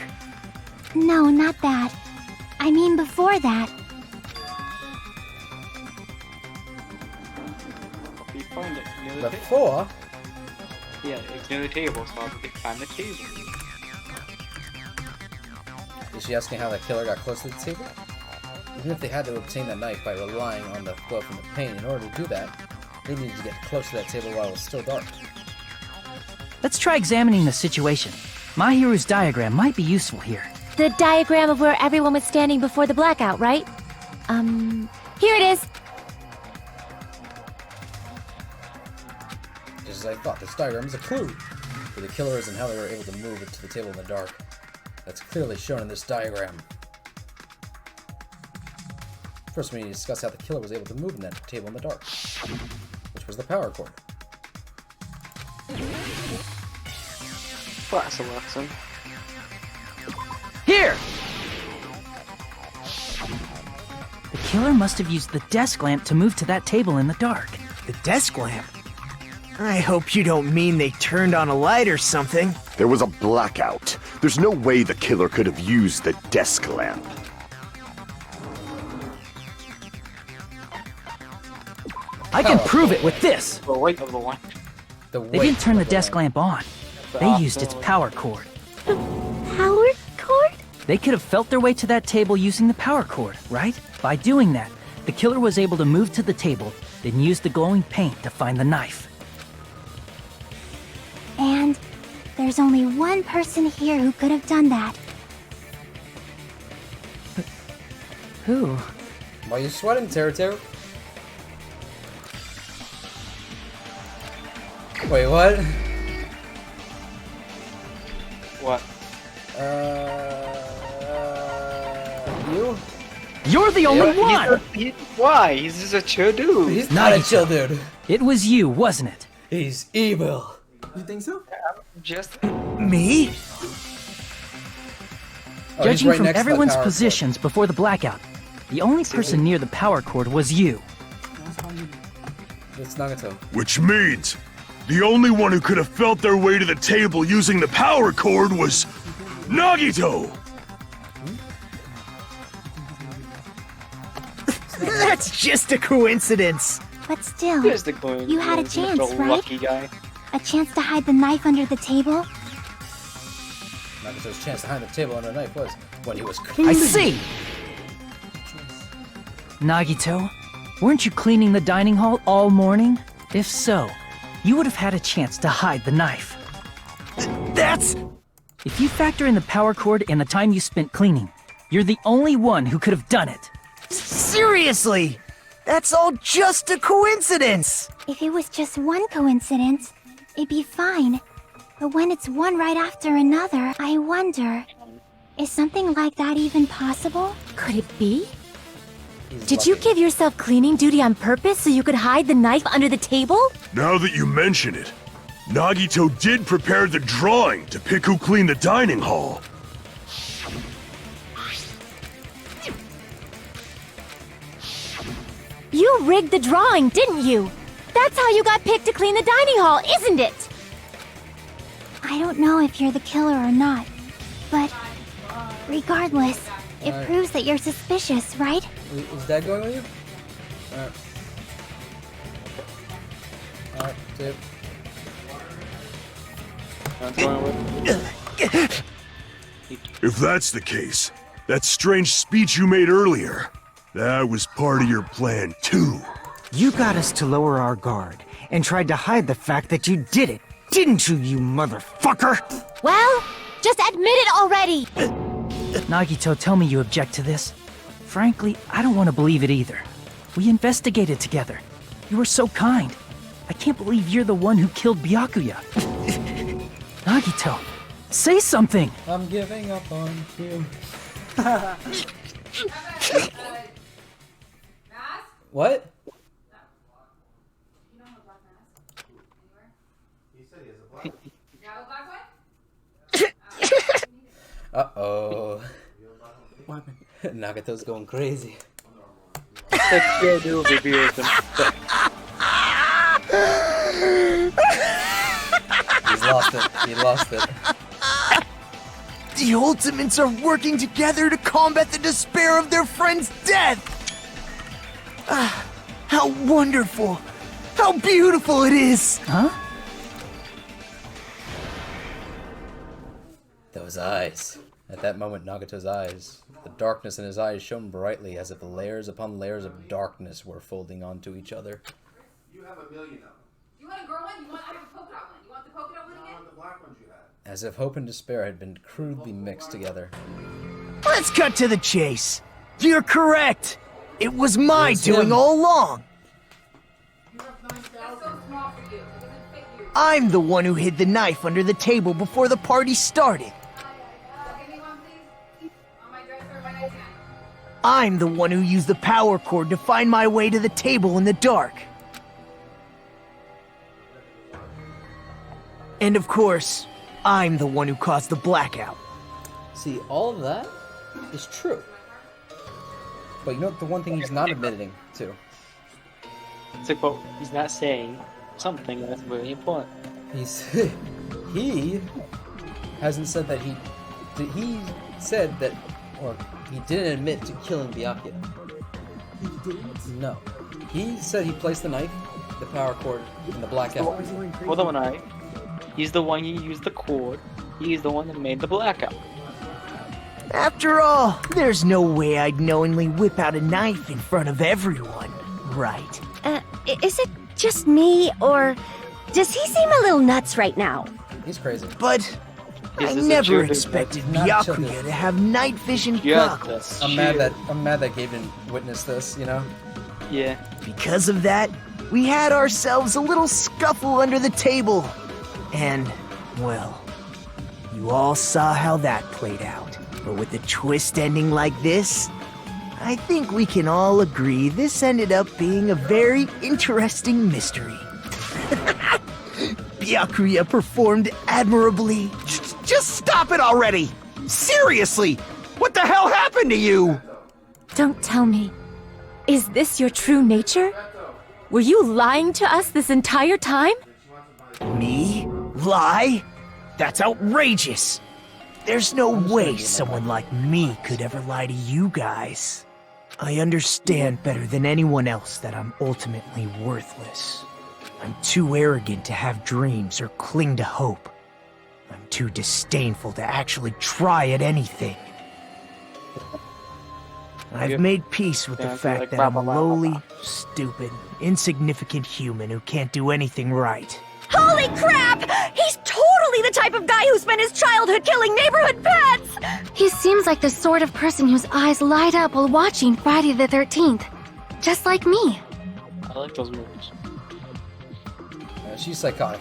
No, not that. I mean before that. You find it near the table. Before? Yeah, it's near the table, so I'll find the table. Is she asking how the killer got close to the table? Even if they had to obtain that knife by relying on the glow from the paint, in order to do that, they needed to get close to that table while it was still dark. Let's try examining the situation. Mahiru's diagram might be useful here. The diagram of where everyone was standing before the blackout, right? Here it is. Just as I thought, this diagram is a clue for the killers and how they were able to move it to the table in the dark. That's clearly shown in this diagram. First, we need to discuss how the killer was able to move in that table in the dark, which was the power cord. That's a lesson. Here! The killer must have used the desk lamp to move to that table in the dark. The desk lamp? I hope you don't mean they turned on a light or something. There was a blackout. There's no way the killer could have used the desk lamp. I can prove it with this! The weight of the lamp. They didn't turn the desk lamp on. They used its power cord. Power cord? They could have felt their way to that table using the power cord, right? By doing that, the killer was able to move to the table, then use the glowing paint to find the knife. And there's only one person here who could have done that. Who? Why are you sweating, Teru? Wait, what? What? You? You're the only one! Why? He's just a chill dude. He's not a chill dude. It was you, wasn't it? He's evil. You think so? Just Me? Oh, Judging right from next to the everyone's power positions before the blackout, the only person near the power cord was you. It's Nagato. Which means the only one who could have felt their way to the table using the power cord was Nagito! That's just a coincidence. But still, Here's the coin. you had a He's chance, little right? Lucky guy. A chance to hide the knife under the table? Nagato's chance to hide the table under the knife was when he was I clean. see! Nagito, weren't you cleaning the dining hall all morning? If so, you would have had a chance to hide the knife. That's... If you factor in the power cord and the time you spent cleaning, you're the only one who could have done it. Seriously! That's all just a coincidence! If it was just one coincidence, it'd be fine. But when it's one right after another, I wonder, is something like that even possible? Could it be? Did you give yourself cleaning duty on purpose so you could hide the knife under the table? Now that you mention it, Nagito did prepare the drawing to pick who cleaned the dining hall. You rigged the drawing, didn't you? That's how you got picked to clean the dining hall, isn't it? I don't know if you're the killer or not, but regardless, it proves that you're suspicious, right? Is Dad going with you? Alright, dude. If that's the case, that strange speech you made earlier, that was part of your plan too. You got us to lower our guard and tried to hide the fact that you did it, didn't you, you motherfucker? Well, just admit it already! Nagito, tell me you object to this. Frankly, I don't want to believe it either. We investigated together. You were so kind. I can't believe you're the one who killed Byakuya. Nagito, Say something! I'm giving up on you. What? Uh-oh. What happened? Nagito's going crazy. Do review of them. He's lost it. He lost it. The Ultimates are working together to combat the despair of their friend's death! Ah, how wonderful! How beautiful it is! Huh? Those eyes. At that moment, Nagito's eyes, the darkness in his eyes shone brightly as if layers upon layers of darkness were folding onto each other. You have a million of them. You want a girl one? I have a polka dot one. You want the polka dot one again? I want the black ones you had. As if hope and despair had been crudely mixed together. Let's cut to the chase. You're correct. It was my It's doing him. all along. That's so small for you. It doesn't fit you. I'm the one who hid the knife under the table before the party started. Give me one, please. On my dresser or my nightstand. I'm the one who used the power cord to find my way to the table in the dark. And of course, I'm the one who caused the blackout. See, all of that is true. But you know the one thing he's not admitting to? It's like, well, he's not saying something that's really important. He hasn't said that he said that, or he didn't admit to killing Byakuya. He didn't? No. He said he placed the knife, the power cord, and the blackout. Well, the one he's the one who used the cord. He's the one that made the blackout. After all, there's no way I'd knowingly whip out a knife in front of everyone, right? Is it just me, or does he seem a little nuts right now? He's crazy. But I This is a never children's expected book, not Byakuya children. to have night vision Yeah, goggles. I'm mad that Gabe didn't witness this, you know? Yeah. Because of that, we had ourselves a little scuffle under the table. And, well, you all saw how that played out. But with the twist ending like this, I think we can all agree this ended up being a very interesting mystery. Byakuya performed admirably. Just stop it already! Seriously! What the hell happened to you? Don't tell me. Is this your true nature? Were you lying to us this entire time? Me? Lie? That's outrageous! There's no way someone like me could ever lie to you guys. I understand better than anyone else that I'm ultimately worthless. I'm too arrogant to have dreams or cling to hope. I'm too disdainful to actually try at anything. I've made peace with the fact that I'm a lowly, stupid, insignificant human who can't do anything right. Holy crap! He's totally the type of guy who spent his childhood killing neighborhood pets! He seems like the sort of person whose eyes light up while watching Friday the 13th. Just like me. I like those movies. She's psychotic.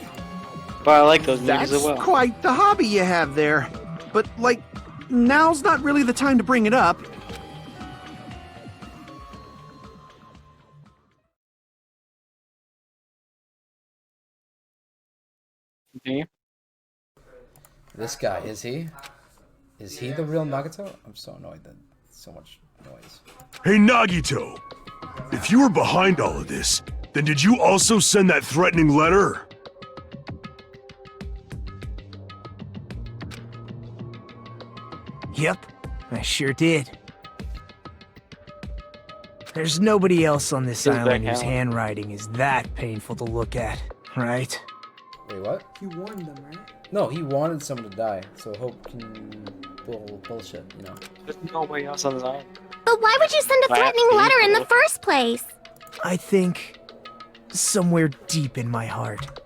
But I like those movies That's as well. quite the hobby you have there. But, like, now's not really the time to bring it up. Okay. This guy, is he? Is he the real Nagito? I'm so annoyed that so much noise. Hey, Nagito! If you were behind all of this, then did you also send that threatening letter? Yep, I sure did. There's nobody else on this Feels island back whose out. handwriting is that painful to look at, right? Wait, what? He warned them, right? No, he wanted someone to die, so Hope can bullshit, you know. There's nobody else on the island. But why would you send a Black threatening letter in the people. first place? I think, somewhere deep in my heart,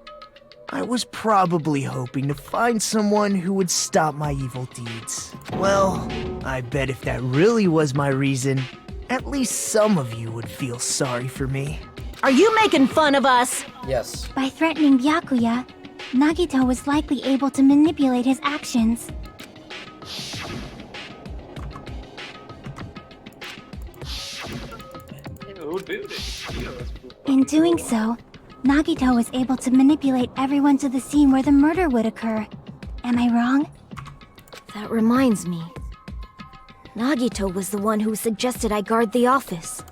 I was probably hoping to find someone who would stop my evil deeds. Well, I bet if that really was my reason, at least some of you would feel sorry for me. Are you making fun of us? Yes. By threatening Byakuya, Nagito was likely able to manipulate his actions. In doing so, Nagito was able to manipulate everyone to the scene where the murder would occur. Am I wrong? That reminds me. Nagito was the one who suggested I guard the office.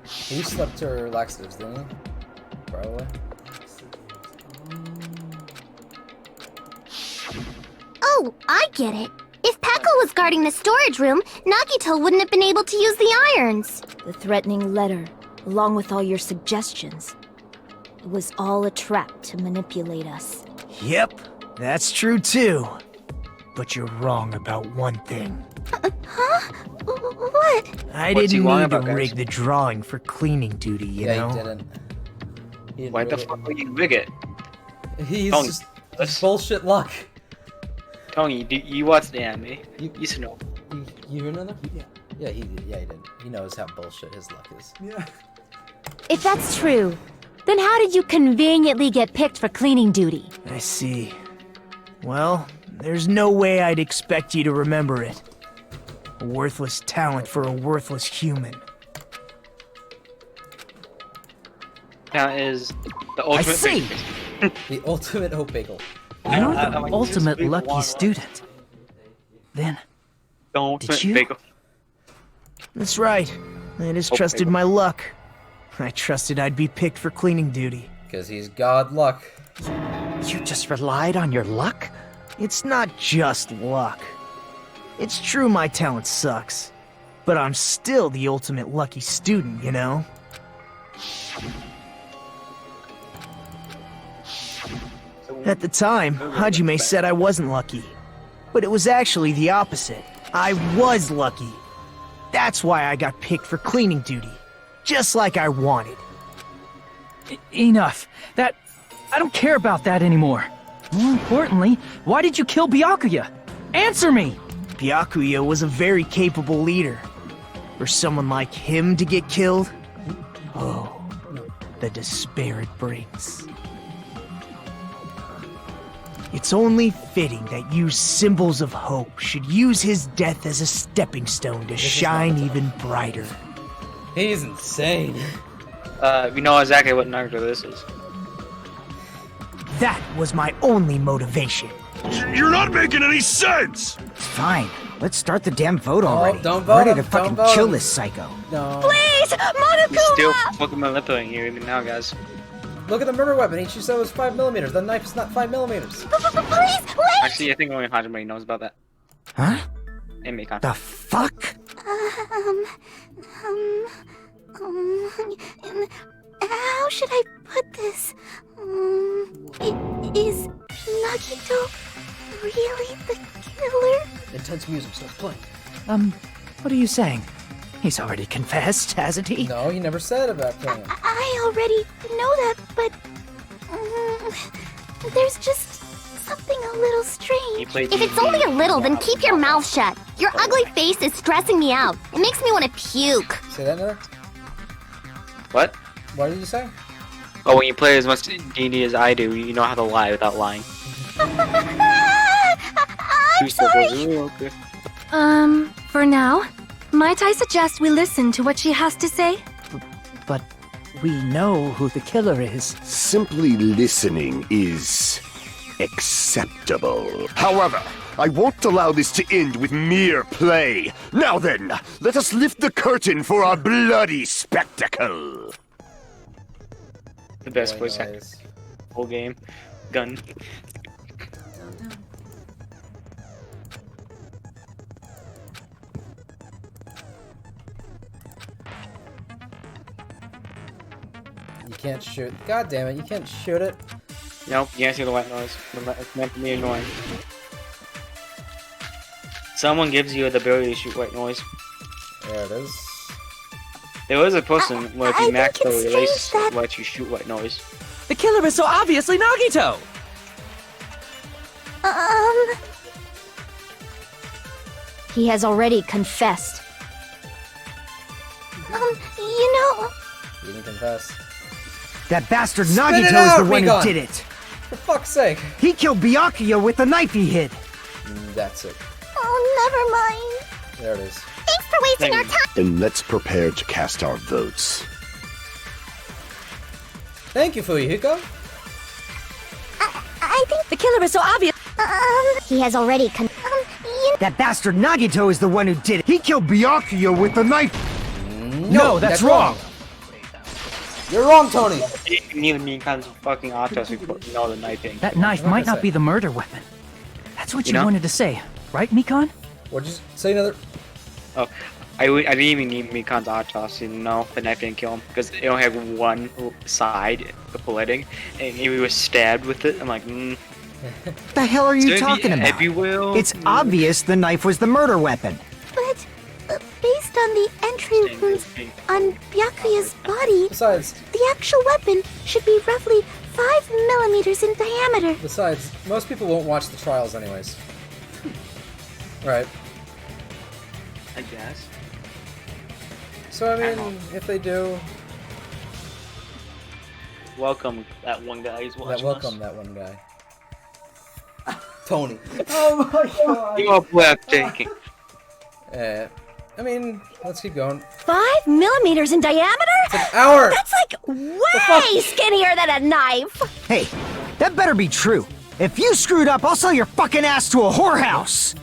He slept her laxatives, didn't he? Probably. Oh, I get it. If Peko was guarding the storage room, Nagito wouldn't have been able to use the irons. The threatening letter, along with all your suggestions. It was all a trap to manipulate us. Yep, that's true too. But you're wrong about one thing. Huh? What? I What's he didn't wrong need to about, guys? rig the drawing for cleaning duty, you know? He didn't. Why the fuck would you rig it? He's Tony, just bullshit luck. Tony, you watch the anime. You should know. You hear another? Yeah. He did. He knows how bullshit his luck is. Yeah. If that's true, then how did you conveniently get picked for cleaning duty? I see. Well, there's no way I'd expect you to remember it. A worthless talent for a worthless human. That is the ultimate. see. The ultimate hope bagel. You're the like, ultimate just lucky one- student. Then, The ultimate Did you? bagel. That's right. I just Oh, trusted bagel. my luck. I trusted I'd be picked for cleaning duty. Because he's god luck. you just relied on your luck? It's not just luck. It's true my talent sucks. But I'm still the ultimate lucky student, you know? At the time, Hajime said I wasn't lucky. But it was actually the opposite. I was lucky. That's why I got picked for cleaning duty. Just like I wanted. Enough. I don't care about that anymore. More importantly, why did you kill Byakuya? Answer me! Byakuya was a very capable leader. For someone like him to get killed? Oh, the despair it brings. It's only fitting that you symbols of hope should use his death as a stepping stone to shine even brighter. He's insane. We know exactly what Naruto this is. That was my only motivation. You're not making any sense! Fine. Let's start the damn vote already. don't vote Ready him, to fucking don't vote kill him. this psycho. No. Please, He's Monokuma! still fucking manipulating you even now, guys. Look at the murder weapon. He said it was 5mm. The knife is not 5mm. Please, wait! Actually, I think only Hajime knows about that. Huh? And Mikon. The fuck? How should I put this? Is Nagito really the killer? Intense music starts playing. What are you saying? He's already confessed, hasn't he? No, he never said about killing him. I already know that, but there's just something a little strange. played If it's D&D. only a little, then keep your mouth shut. Your ugly face is stressing me out. It makes me want to puke. Say that another? What? What did you say? Oh, when you play as much D&D as I do, you know how to lie without lying. I'm sorry. Okay. For now, might I suggest we listen to what she has to say? But we know who the killer is. Simply listening is acceptable. However, I won't allow this to end with mere play. Now then, let us lift the curtain for our bloody spectacle. The best Boy voice actor. noise. Whole game. Gun. You can't shoot. God damn it, you can't shoot it. Nope, you can't see the white noise. It's meant to be annoying. Someone gives you the ability to shoot white noise. There it is. There was a person where if you max the it's release, strange that- lets you shoot white noise. The killer is so obviously Nagito! He has already confessed. He didn't confess. That bastard Spit it Nagito is out, the one Rigon. who did it. For fuck's sake. He killed Byakuya with the knife he hid. That's it. Oh, never mind. There it is. Thanks for wasting our time. And let's prepare to cast our votes. Thank you, Fuyuhiko. I think the killer is so obvious. He has already That bastard Nagito is the one who did it. He killed Byakuya with the knife. No, that's wrong. You're wrong, Tony. Neither me and fucking Atos we know the knifing. That knife might not be the murder weapon. That's what you know? wanted to say, right, Mikon? What'd you say? Another. Oh, I didn't even need Mikon's Atos, you know, the knife didn't kill him, because it only had one side of blade, and he was stabbed with it. I'm like, What the hell are you talking about? It's obvious the knife was the murder weapon. But based on the entry wounds on Byakuya's body, Besides, the actual weapon should be roughly 5 millimeters in diameter. Besides, most people won't watch the trials anyways. Right. I guess. So, I mean, if they do... Welcome that one guy who's watching welcome that one guy. Tony. Oh my god. You are breathtaking. I mean, let's keep going. 5 millimeters in diameter? It's an hour! That's like way skinnier than a knife! Hey, that better be true. If you screwed up, I'll sell your fucking ass to a whorehouse.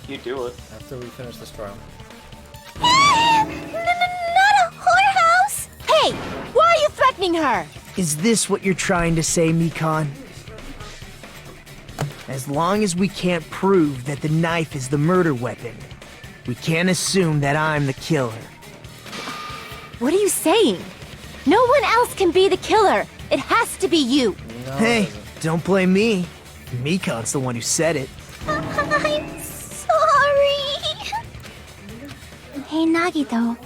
You do it. After we finish this trial. Not a whorehouse! Hey, why are you threatening her? Is this what you're trying to say, Mikon? As long as we can't prove that the knife is the murder weapon, we can't assume that I'm the killer. What are you saying? No one else can be the killer. It has to be you. No, Hey, don't blame me. Mikon's the one who said it. I'm sorry. Hey, Nagito.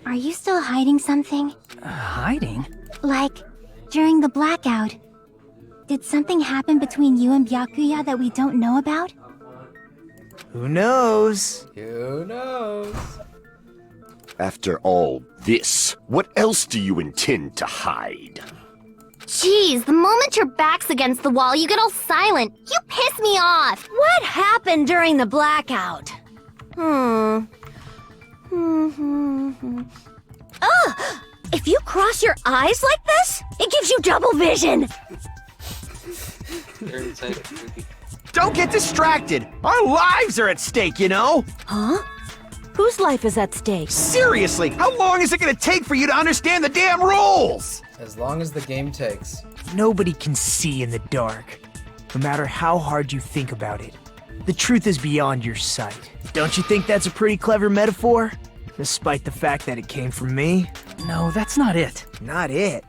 Are you still hiding something? Hiding? Like, during the blackout, did something happen between you and Byakuya that we don't know about? Who knows? Who knows? After all this, what else do you intend to hide? Jeez, the moment your back's against the wall, you get all silent. You piss me off. What happened during the blackout? Oh, if you cross your eyes like this, it gives you double vision. Don't get distracted! Our lives are at stake, you know? Huh? Whose life is at stake? Seriously, how long is it gonna take for you to understand the damn rules? As long as the game takes. Nobody can see in the dark, no matter how hard you think about it. The truth is beyond your sight. Don't you think that's a pretty clever metaphor? Despite the fact that it came from me? No, that's not it. Not it?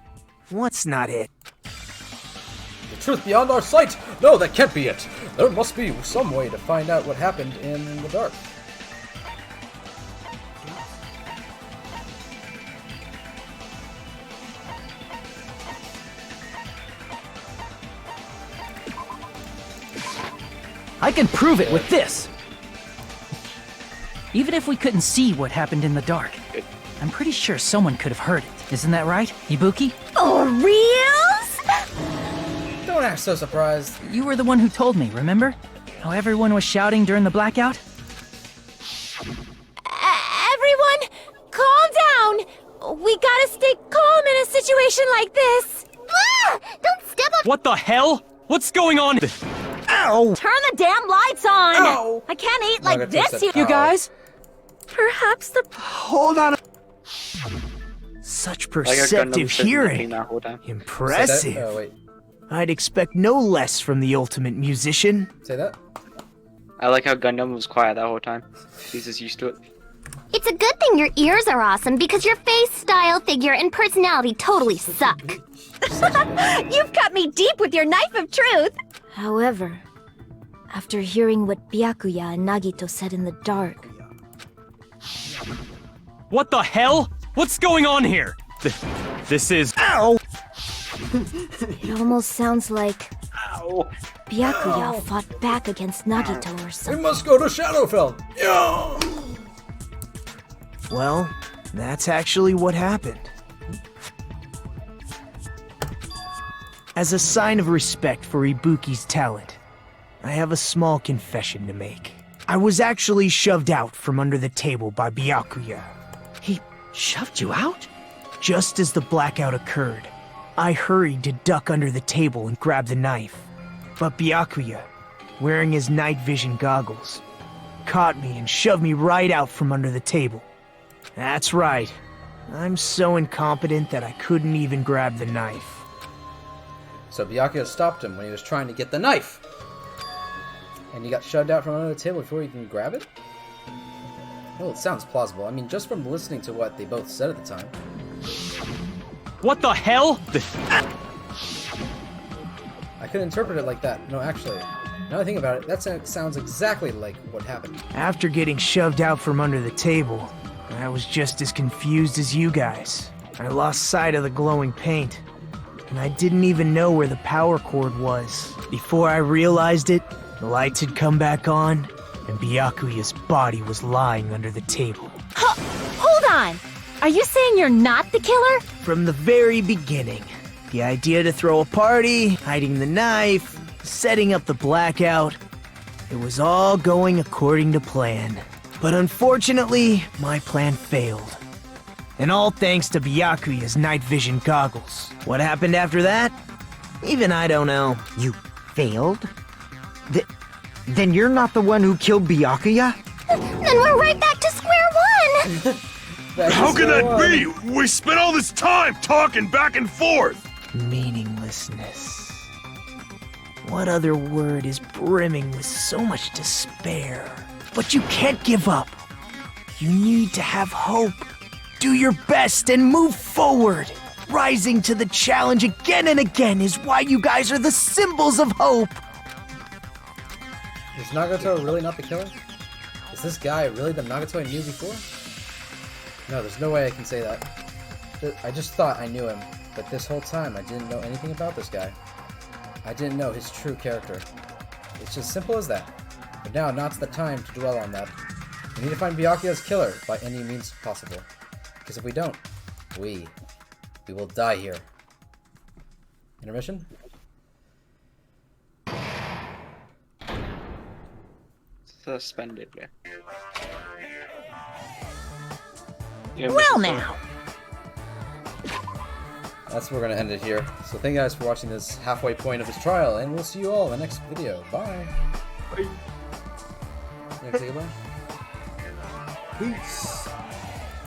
What's not it? The truth beyond our sight? No, that can't be it. There must be some way to find out what happened in the dark. I can prove it with this. Even if we couldn't see what happened in the dark, I'm pretty sure someone could have heard it. Isn't that right, Ibuki? For reals? Don't act so surprised. You were the one who told me, remember? How everyone was shouting during the blackout? Everyone, calm down. We gotta stay calm in a situation like this. Ah! Don't step up. What the hell? What's going on? Ow! Turn the damn lights on. Ow. I can't eat like this here. You guys? Perhaps the... Hold on. Such Like a gun that perceptive was sitting hearing. that whole time. Impressive. Oh, wait. I'd expect no less from the ultimate musician. Say that? I like how Gundam was quiet that whole time. He's just used to it. It's a good thing your ears are awesome because your face, style, figure, and personality totally suck. You've cut me deep with your knife of truth. However, after hearing what Byakuya and Nagito said in the dark... What the hell? What's going on here? This is... Ow! It almost sounds like Ow. Byakuya fought back against Nagito or We something. must go to Shadowfell. Yeah. Well, that's actually what happened. As a sign of respect for Ibuki's talent, I have a small confession to make. I was actually shoved out from under the table by Byakuya. He shoved you out? Just as the blackout occurred, I hurried to duck under the table and grab the knife. But Byakuya, wearing his night vision goggles, caught me and shoved me right out from under the table. That's right. I'm so incompetent that I couldn't even grab the knife. So Byakuya stopped him when he was trying to get the knife. And he got shoved out from under the table before he can grab it? Well, it sounds plausible. I mean, just from listening to what they both said at the time. What the hell? I could interpret it like that. No, actually, now I think about it, that sounds exactly like what happened. After getting shoved out from under the table, I was just as confused as you guys. I lost sight of the glowing paint, and I didn't even know where the power cord was. Before I realized it, the lights had come back on, and Byakuya's body was lying under the table. Hold on! Are you saying you're not the killer? From the very beginning, the idea to throw a party, hiding the knife, setting up the blackout, it was all going according to plan. But unfortunately, my plan failed. And all thanks to Byakuya's night vision goggles. What happened after that? Even I don't know. You failed? Then you're not the one who killed Byakuya? Then we're right back to square one! How can that be? We spent all this time talking back and forth! Meaninglessness. What other word is brimming with so much despair? But you can't give up. You need to have hope. Do your best and move forward. Rising to the challenge again and again is why you guys are the symbols of hope. Is Nagato really not the killer? Is this guy really the Nagato I knew before? No, there's no way I can say that. I just thought I knew him, but this whole time I didn't know anything about this guy. I didn't know his true character. It's just simple as that. But now, not's the time to dwell on that. We need to find Byakuya's killer by any means possible. Because if we don't, we will die here. Intermission? Suspended, yeah. Well now. That's where we're going to end it here. So thank you guys for watching this halfway point of this trial, and we'll see you all in the next video. Bye. Bye. You want to say goodbye? Peace.